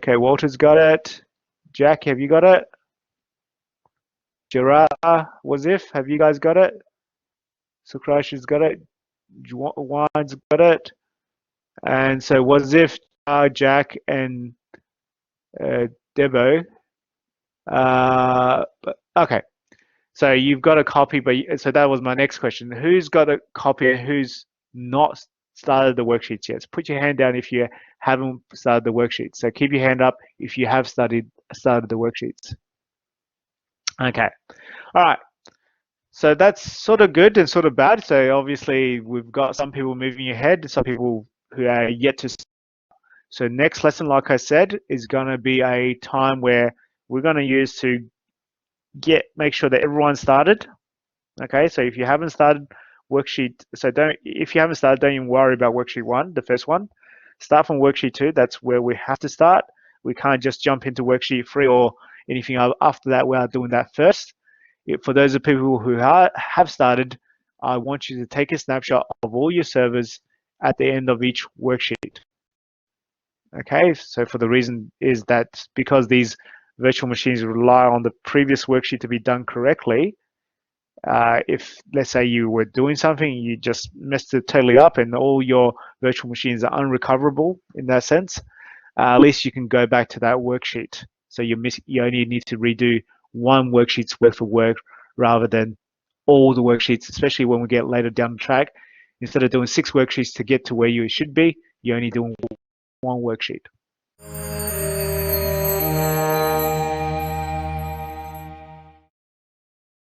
Walter's got it. Jack, have you got it? Gerard, Wazif, have you guys got it? Sukrash has got it. Juan's got it. And so Wazif, Jack, and Debo. Okay, so you've got a copy, but so that was my next question. Who's got a copy and who's not started the worksheets yet? So put your hand down if you haven't started the worksheets. So keep your hand up if you have started the worksheets. Okay, all right. So that's sort of good and sort of bad. So obviously we've got some people moving ahead, some people who are yet to. So next lesson, like I said, is going to be a time where we're going to use to make sure that everyone started. Okay, so if you haven't started worksheet, if you haven't started, don't even worry about worksheet 1, the first one. Start from worksheet 2. That's where we have to start. We can't just jump into worksheet 3 or anything after that. We are doing that first. For those of people who have started, I want you to take a snapshot of all your servers at the end of each worksheet. Okay, so for the reason is that because these virtual machines rely on the previous worksheet to be done correctly, if let's say you were doing something, you just messed it totally up and all your virtual machines are unrecoverable in that sense, at least you can go back to that worksheet. So you only need to redo one worksheet's worth of work rather than all the worksheets, especially when we get later down the track. Instead of doing 6 worksheets to get to where you should be, you're only doing one worksheet.